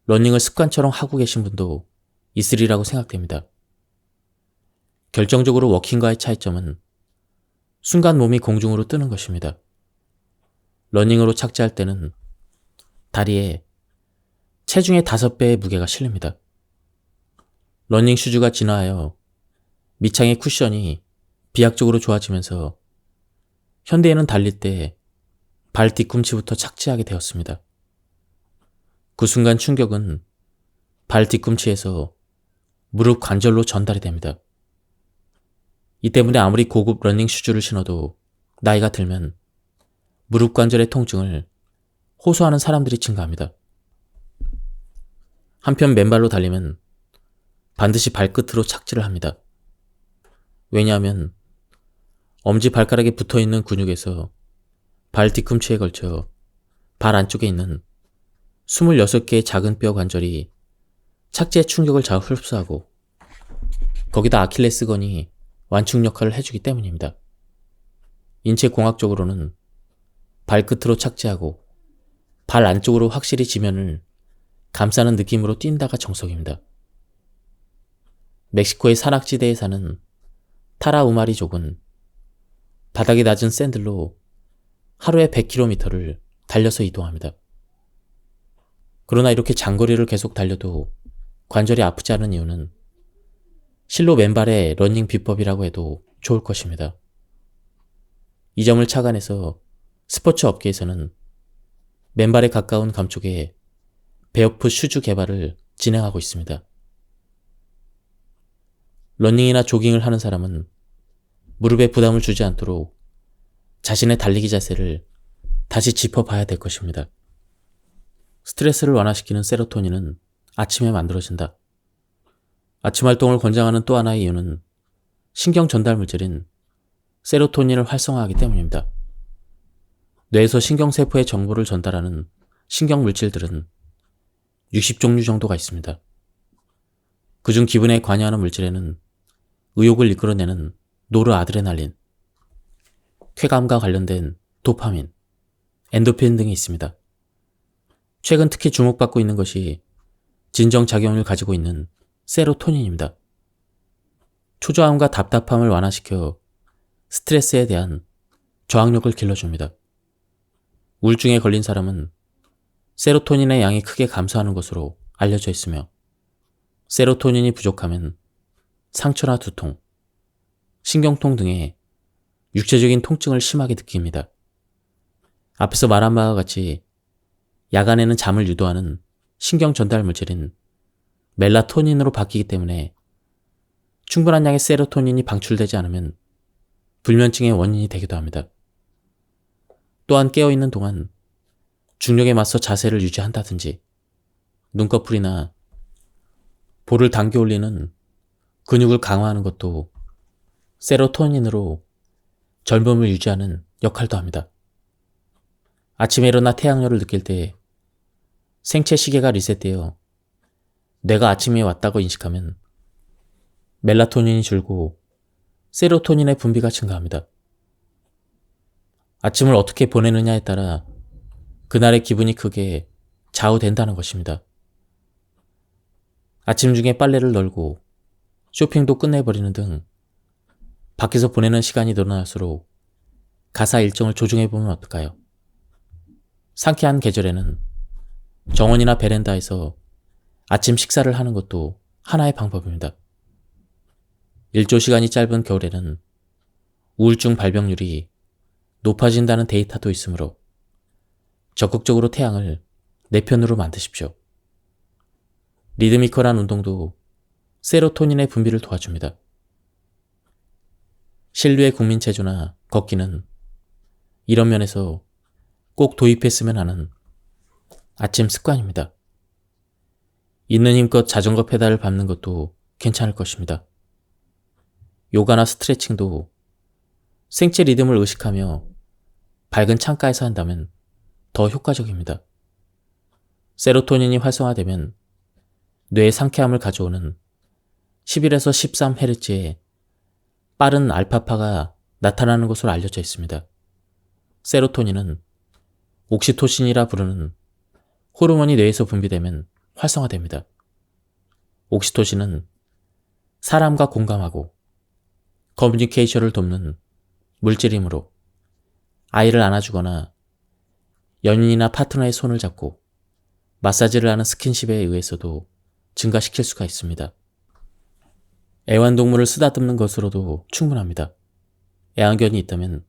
러닝을 습관처럼 하고 계신 분도 있으리라고 생각됩니다. 결정적으로 워킹과의 차이점은 순간 몸이 공중으로 뜨는 것입니다. 러닝으로 착지할 때는 다리에 체중의 5배의 무게가 실립니다. 러닝 슈즈가 진화하여 밑창의 쿠션이 비약적으로 좋아지면서 현대에는 달릴 때 발 뒤꿈치부터 착지하게 되었습니다. 그 순간 충격은 발 뒤꿈치에서 무릎 관절로 전달이 됩니다. 이 때문에 아무리 고급 러닝 슈즈를 신어도 나이가 들면 무릎 관절의 통증을 호소하는 사람들이 증가합니다. 한편 맨발로 달리면 반드시 발끝으로 착지를 합니다. 왜냐하면 엄지발가락에 붙어있는 근육에서 발 뒤꿈치에 걸쳐 발 안쪽에 있는 26개의 작은 뼈 관절이 착지의 충격을 잘 흡수하고 거기다 아킬레스건이 완충 역할을 해주기 때문입니다. 인체 공학적으로는 발끝으로 착지하고 발 안쪽으로 확실히 지면을 감싸는 느낌으로 뛴다가 정석입니다. 멕시코의 산악지대에 사는 타라우마리족은 바닥이 낮은 샌들로 하루에 100km를 달려서 이동합니다. 그러나 이렇게 장거리를 계속 달려도 관절이 아프지 않은 이유는 실로 맨발의 러닝 비법이라고 해도 좋을 것입니다. 이 점을 착안해서 스포츠 업계에서는 맨발에 가까운 감쪽에 베어풋 슈즈 개발을 진행하고 있습니다. 러닝이나 조깅을 하는 사람은 무릎에 부담을 주지 않도록 자신의 달리기 자세를 다시 짚어봐야 될 것입니다. 스트레스를 완화시키는 세로토닌은 아침에 만들어진다. 아침 활동을 권장하는 또 하나의 이유는 신경 전달 물질인 세로토닌을 활성화하기 때문입니다. 뇌에서 신경세포에 정보를 전달하는 신경 물질들은 60종류 정도가 있습니다. 그중 기분에 관여하는 물질에는 의욕을 이끌어내는 노르아드레날린, 쾌감과 관련된 도파민, 엔도핀 등이 있습니다. 최근 특히 주목받고 있는 것이 진정작용을 가지고 있는 세로토닌입니다. 초조함과 답답함을 완화시켜 스트레스에 대한 저항력을 길러줍니다. 우울증에 걸린 사람은 세로토닌의 양이 크게 감소하는 것으로 알려져 있으며 세로토닌이 부족하면 상처나 두통, 신경통 등의 육체적인 통증을 심하게 느낍니다. 앞에서 말한 바와 같이 야간에는 잠을 유도하는 신경 전달 물질인 멜라토닌으로 바뀌기 때문에 충분한 양의 세로토닌이 방출되지 않으면 불면증의 원인이 되기도 합니다. 또한 깨어있는 동안 중력에 맞서 자세를 유지한다든지 눈꺼풀이나 볼을 당겨 올리는 근육을 강화하는 것도 세로토닌으로 젊음을 유지하는 역할도 합니다. 아침에 일어나 태양열을 느낄 때 생체 시계가 리셋되어 뇌가 아침이 왔다고 인식하면 멜라토닌이 줄고 세로토닌의 분비가 증가합니다. 아침을 어떻게 보내느냐에 따라 그날의 기분이 크게 좌우된다는 것입니다. 아침 중에 빨래를 널고 쇼핑도 끝내버리는 등 밖에서 보내는 시간이 늘어날수록 가사 일정을 조정해보면 어떨까요? 상쾌한 계절에는 정원이나 베란다에서 아침 식사를 하는 것도 하나의 방법입니다. 일조 시간이 짧은 겨울에는 우울증 발병률이 높아진다는 데이터도 있으므로 적극적으로 태양을 내 편으로 만드십시오. 리드미컬한 운동도 세로토닌의 분비를 도와줍니다. 신뢰의 국민체조나 걷기는 이런 면에서 꼭 도입했으면 하는 아침 습관입니다. 있는 힘껏 자전거 페달을 밟는 것도 괜찮을 것입니다. 요가나 스트레칭도 생체 리듬을 의식하며 밝은 창가에서 한다면 더 효과적입니다. 세로토닌이 활성화되면 뇌의 상쾌함을 가져오는 11에서 13Hz의 빠른 알파파가 나타나는 것으로 알려져 있습니다. 세로토닌은 옥시토신이라 부르는 호르몬이 뇌에서 분비되면 활성화됩니다. 옥시토신은 사람과 공감하고 커뮤니케이션을 돕는 물질이므로 아이를 안아주거나 연인이나 파트너의 손을 잡고 마사지를 하는 스킨십에 의해서도 증가시킬 수가 있습니다. 애완동물을 쓰다듬는 것으로도 충분합니다. 애완견이 있다면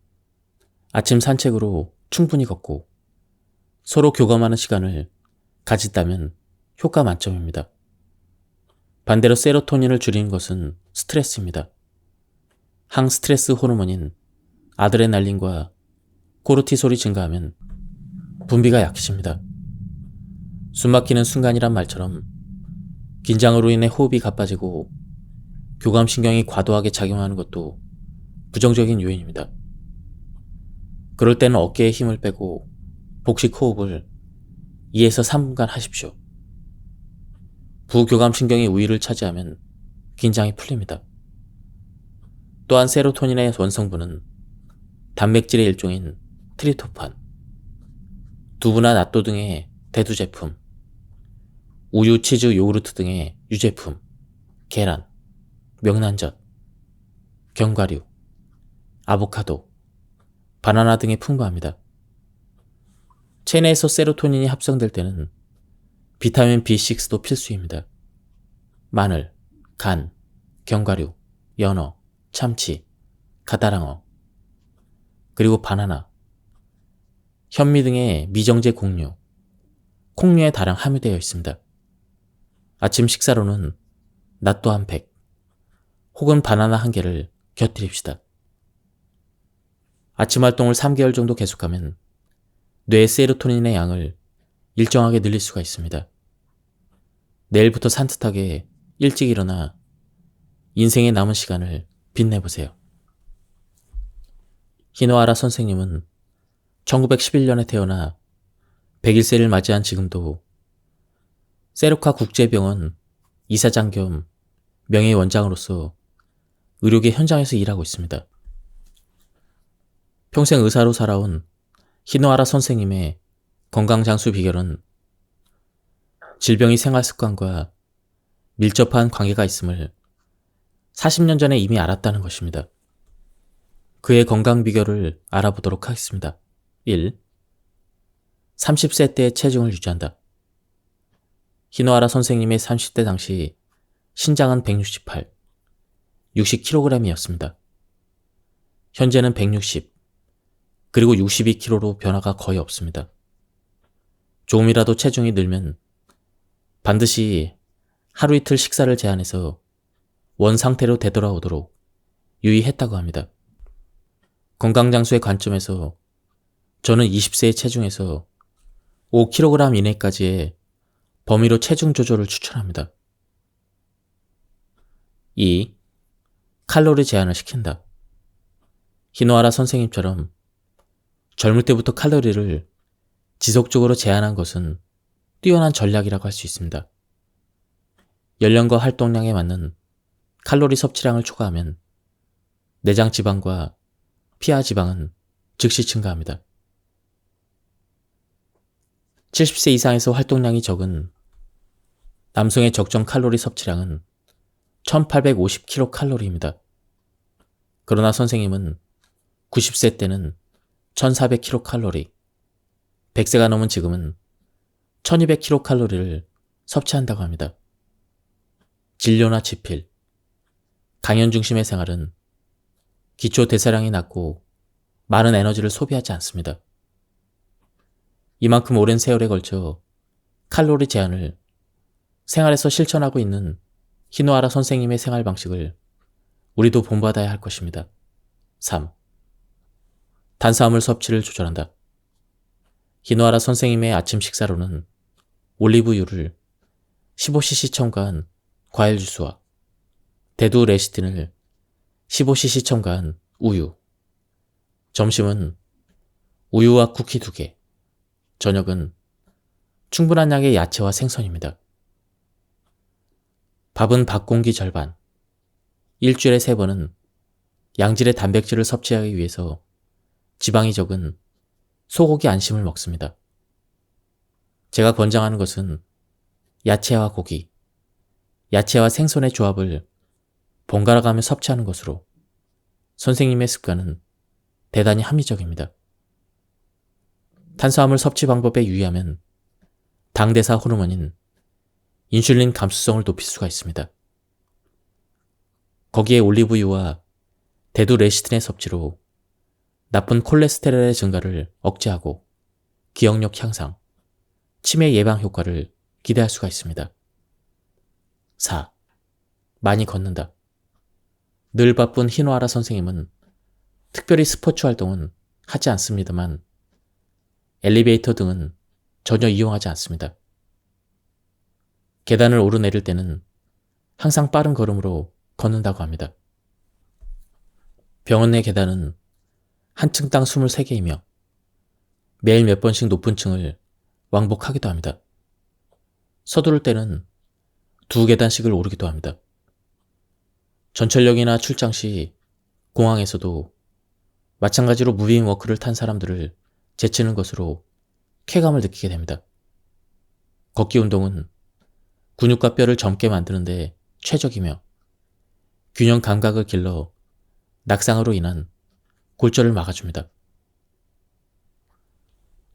아침 산책으로 충분히 걷고 서로 교감하는 시간을 가진다면 효과 만점입니다. 반대로 세로토닌을 줄이는 것은 스트레스입니다. 항스트레스 호르몬인 아드레날린과 코르티솔이 증가하면 분비가 약해집니다. 숨막히는 순간이란 말처럼 긴장으로 인해 호흡이 가빠지고 교감신경이 과도하게 작용하는 것도 부정적인 요인입니다. 그럴 때는 어깨에 힘을 빼고 복식 호흡을 2에서 3분간 하십시오. 부교감신경이 우위를 차지하면 긴장이 풀립니다. 또한 세로토닌의 원성분은 단백질의 일종인 트립토판, 두부나 낫또 등의 대두 제품, 우유, 치즈, 요구르트 등의 유제품, 계란, 명란젓, 견과류, 아보카도, 바나나 등에 풍부합니다. 체내에서 세로토닌이 합성될 때는 비타민 B6도 필수입니다. 마늘, 간, 견과류, 연어, 참치, 가다랑어, 그리고 바나나, 현미 등의 미정제 곡류, 콩류에 다량 함유되어 있습니다. 아침 식사로는 낫또 한 팩, 혹은 바나나 한 개를 곁들입시다. 아침 활동을 3개월 정도 계속하면 뇌의 세로토닌의 양을 일정하게 늘릴 수가 있습니다. 내일부터 산뜻하게 일찍 일어나 인생의 남은 시간을 빛내보세요. 히노하라 선생님은 1911년에 태어나 100일세를 맞이한 지금도 세로카 국제병원 이사장 겸 명예원장으로서 의료계 현장에서 일하고 있습니다. 평생 의사로 살아온 히노하라 선생님의 건강장수 비결은 질병이 생활습관과 밀접한 관계가 있음을 40년 전에 이미 알았다는 것입니다. 그의 건강 비결을 알아보도록 하겠습니다. 1. 30세 때의 체중을 유지한다. 히노하라 선생님의 30대 당시 신장은 168, 60kg이었습니다. 현재는 160, 그리고 62kg로 변화가 거의 없습니다. 조금이라도 체중이 늘면 반드시 하루 이틀 식사를 제한해서 원 상태로 되돌아오도록 유의했다고 합니다. 건강장수의 관점에서 저는 20세의 체중에서 5kg 이내까지의 범위로 체중 조절을 추천합니다. 2. 칼로리 제한을 시킨다. 히노하라 선생님처럼 젊을 때부터 칼로리를 지속적으로 제한한 것은 뛰어난 전략이라고 할 수 있습니다. 연령과 활동량에 맞는 칼로리 섭취량을 초과하면 내장 지방과 피하 지방은 즉시 증가합니다. 70세 이상에서 활동량이 적은 남성의 적정 칼로리 섭취량은 1850kcal입니다. 그러나 선생님은 90세 때는 1400kcal, 100세가 넘은 지금은 1200kcal를 섭취한다고 합니다. 진료나 지필, 강연 중심의 생활은 기초 대사량이 낮고 많은 에너지를 소비하지 않습니다. 이만큼 오랜 세월에 걸쳐 칼로리 제한을 생활에서 실천하고 있는 히노하라 선생님의 생활 방식을 우리도 본받아야 할 것입니다. 3. 탄수화물 섭취를 조절한다. 히노하라 선생님의 아침 식사로는 올리브유를 15cc 첨가한 과일 주스와 대두 레시틴을 15cc 첨가한 우유, 점심은 우유와 쿠키 2개, 저녁은 충분한 양의 야채와 생선입니다. 밥은 밥 공기 절반, 일주일에 3번은 양질의 단백질을 섭취하기 위해서 지방이 적은 소고기 안심을 먹습니다. 제가 권장하는 것은 야채와 고기, 야채와 생선의 조합을 번갈아가며 섭취하는 것으로 선생님의 습관은 대단히 합리적입니다. 탄수화물 섭취 방법에 유의하면 당대사 호르몬인 인슐린 감수성을 높일 수가 있습니다. 거기에 올리브유와 대두 레시틴의 섭취로 나쁜 콜레스테롤의 증가를 억제하고 기억력 향상, 치매 예방 효과를 기대할 수가 있습니다. 4. 많이 걷는다. 늘 바쁜 히노하라 선생님은 특별히 스포츠 활동은 하지 않습니다만 엘리베이터 등은 전혀 이용하지 않습니다. 계단을 오르내릴 때는 항상 빠른 걸음으로 걷는다고 합니다. 병원 내 계단은 한 층당 23개이며 매일 몇 번씩 높은 층을 왕복하기도 합니다. 서두를 때는 2계단씩을 오르기도 합니다. 전철역이나 출장 시 공항에서도 마찬가지로 무빙 워크를 탄 사람들을 제치는 것으로 쾌감을 느끼게 됩니다. 걷기 운동은 근육과 뼈를 젊게 만드는 데 최적이며 균형 감각을 길러 낙상으로 인한 골절을 막아줍니다.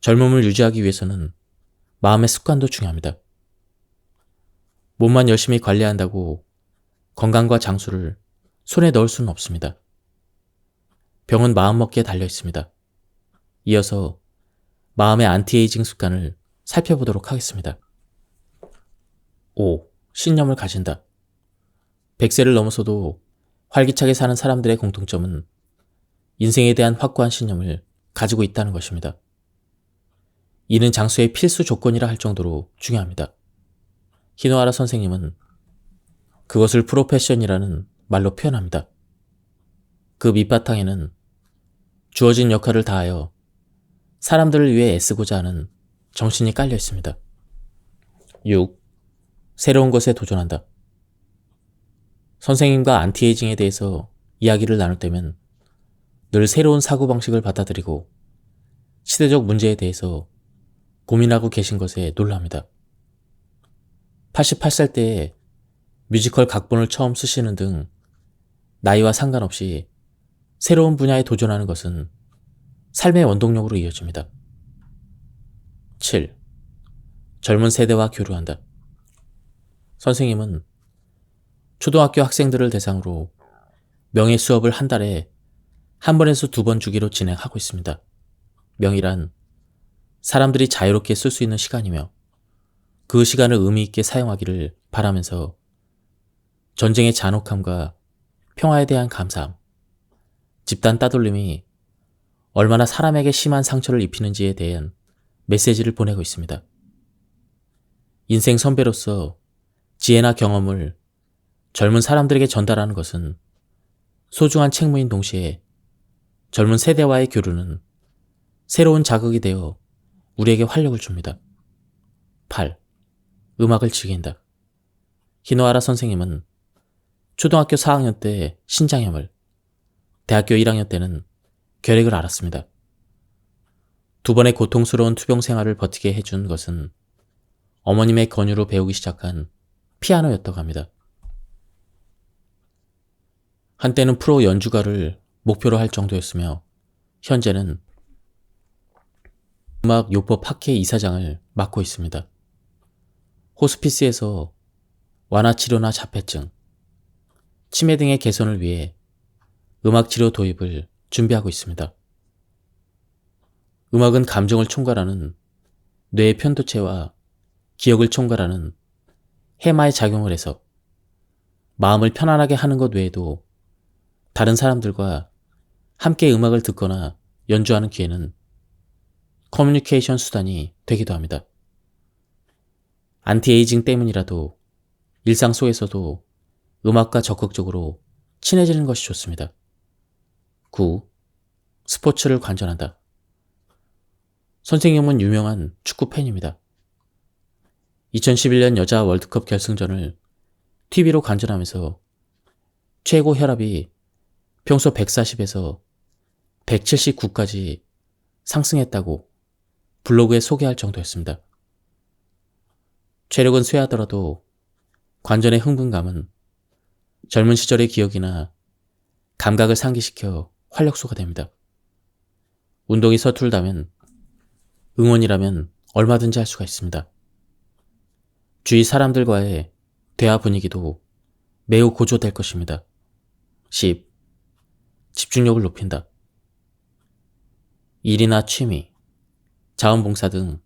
젊음을 유지하기 위해서는 마음의 습관도 중요합니다. 몸만 열심히 관리한다고 건강과 장수를 손에 넣을 수는 없습니다. 병은 마음먹기에 달려 있습니다. 이어서 마음의 안티에이징 습관을 살펴보도록 하겠습니다. 5. 신념을 가진다. 100세를 넘어서도 활기차게 사는 사람들의 공통점은 인생에 대한 확고한 신념을 가지고 있다는 것입니다. 이는 장수의 필수 조건이라 할 정도로 중요합니다. 히노하라 선생님은 그것을 프로페션이라는 말로 표현합니다. 그 밑바탕에는 주어진 역할을 다하여 사람들을 위해 애쓰고자 하는 정신이 깔려 있습니다. 6. 새로운 것에 도전한다. 선생님과 안티에이징에 대해서 이야기를 나눌 때면 늘 새로운 사고방식을 받아들이고 시대적 문제에 대해서 고민하고 계신 것에 놀랍니다. 88살 때에 뮤지컬 각본을 처음 쓰시는 등 나이와 상관없이 새로운 분야에 도전하는 것은 삶의 원동력으로 이어집니다. 7. 젊은 세대와 교류한다. 선생님은 초등학교 학생들을 대상으로 명예 수업을 한 달에 한 번에서 2번 주기로 진행하고 있습니다. 명의란 사람들이 자유롭게 쓸 수 있는 시간이며 그 시간을 의미 있게 사용하기를 바라면서 전쟁의 잔혹함과 평화에 대한 감사함, 집단 따돌림이 얼마나 사람에게 심한 상처를 입히는지에 대한 메시지를 보내고 있습니다. 인생 선배로서 지혜나 경험을 젊은 사람들에게 전달하는 것은 소중한 책무인 동시에 젊은 세대와의 교류는 새로운 자극이 되어 우리에게 활력을 줍니다. 8. 음악을 즐긴다. 히노하라 선생님은 초등학교 4학년 때 신장염을, 대학교 1학년 때는 결핵을 앓았습니다. 2번의 고통스러운 투병 생활을 버티게 해준 것은 어머님의 권유로 배우기 시작한 피아노였다고 합니다. 한때는 프로 연주가를 목표로 할 정도였으며 현재는 음악 요법 학회 이사장을 맡고 있습니다. 호스피스에서 완화치료나 자폐증, 치매 등의 개선을 위해 음악치료 도입을 준비하고 있습니다. 음악은 감정을 총괄하는 뇌의 편도체와 기억을 총괄하는 해마에 작용을 해서 마음을 편안하게 하는 것 외에도 다른 사람들과 함께 음악을 듣거나 연주하는 기회는 커뮤니케이션 수단이 되기도 합니다. 안티에이징 때문이라도 일상 속에서도 음악과 적극적으로 친해지는 것이 좋습니다. 9. 스포츠를 관전한다. 선생님은 유명한 축구 팬입니다. 2011년 여자 월드컵 결승전을 TV로 관전하면서 최고 혈압이 평소 140에서 179까지 상승했다고 블로그에 소개할 정도였습니다. 체력은 쇠하더라도 관전의 흥분감은 젊은 시절의 기억이나 감각을 상기시켜 활력소가 됩니다. 운동이 서툴다면 응원이라면 얼마든지 할 수가 있습니다. 주위 사람들과의 대화 분위기도 매우 고조될 것입니다. 10. 집중력을 높인다. 일이나 취미, 자원봉사 등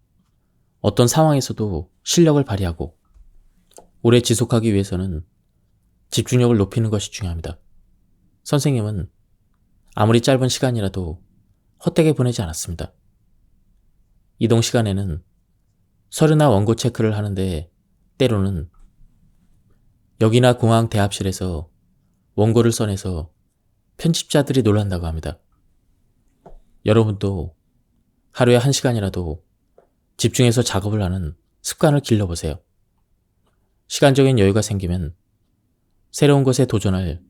어떤 상황에서도 실력을 발휘하고 오래 지속하기 위해서는 집중력을 높이는 것이 중요합니다. 선생님은 아무리 짧은 시간이라도 헛되게 보내지 않았습니다. 이동 시간에는 서류나 원고 체크를 하는데 때로는 역이나 공항 대합실에서 원고를 써내서 편집자들이 놀란다고 합니다. 여러분도 하루에 1시간이라도 집중해서 작업을 하는 습관을 길러보세요. 시간적인 여유가 생기면 새로운 것에 도전할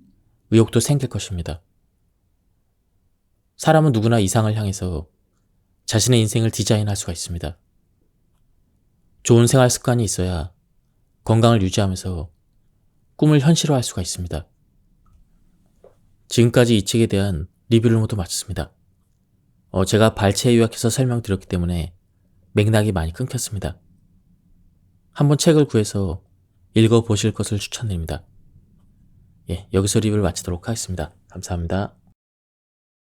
의욕도 생길 것입니다. 사람은 누구나 이상을 향해서 자신의 인생을 디자인할 수가 있습니다. 좋은 생활 습관이 있어야 건강을 유지하면서 꿈을 현실화할 수가 있습니다. 지금까지 이 책에 대한 리뷰를 모두 마쳤습니다. 제가 발췌 요약해서 설명드렸기 때문에 맥락이 많이 끊겼습니다. 한번 책을 구해서 읽어보실 것을 추천드립니다. 여기서 리뷰를 마치도록 하겠습니다. 감사합니다.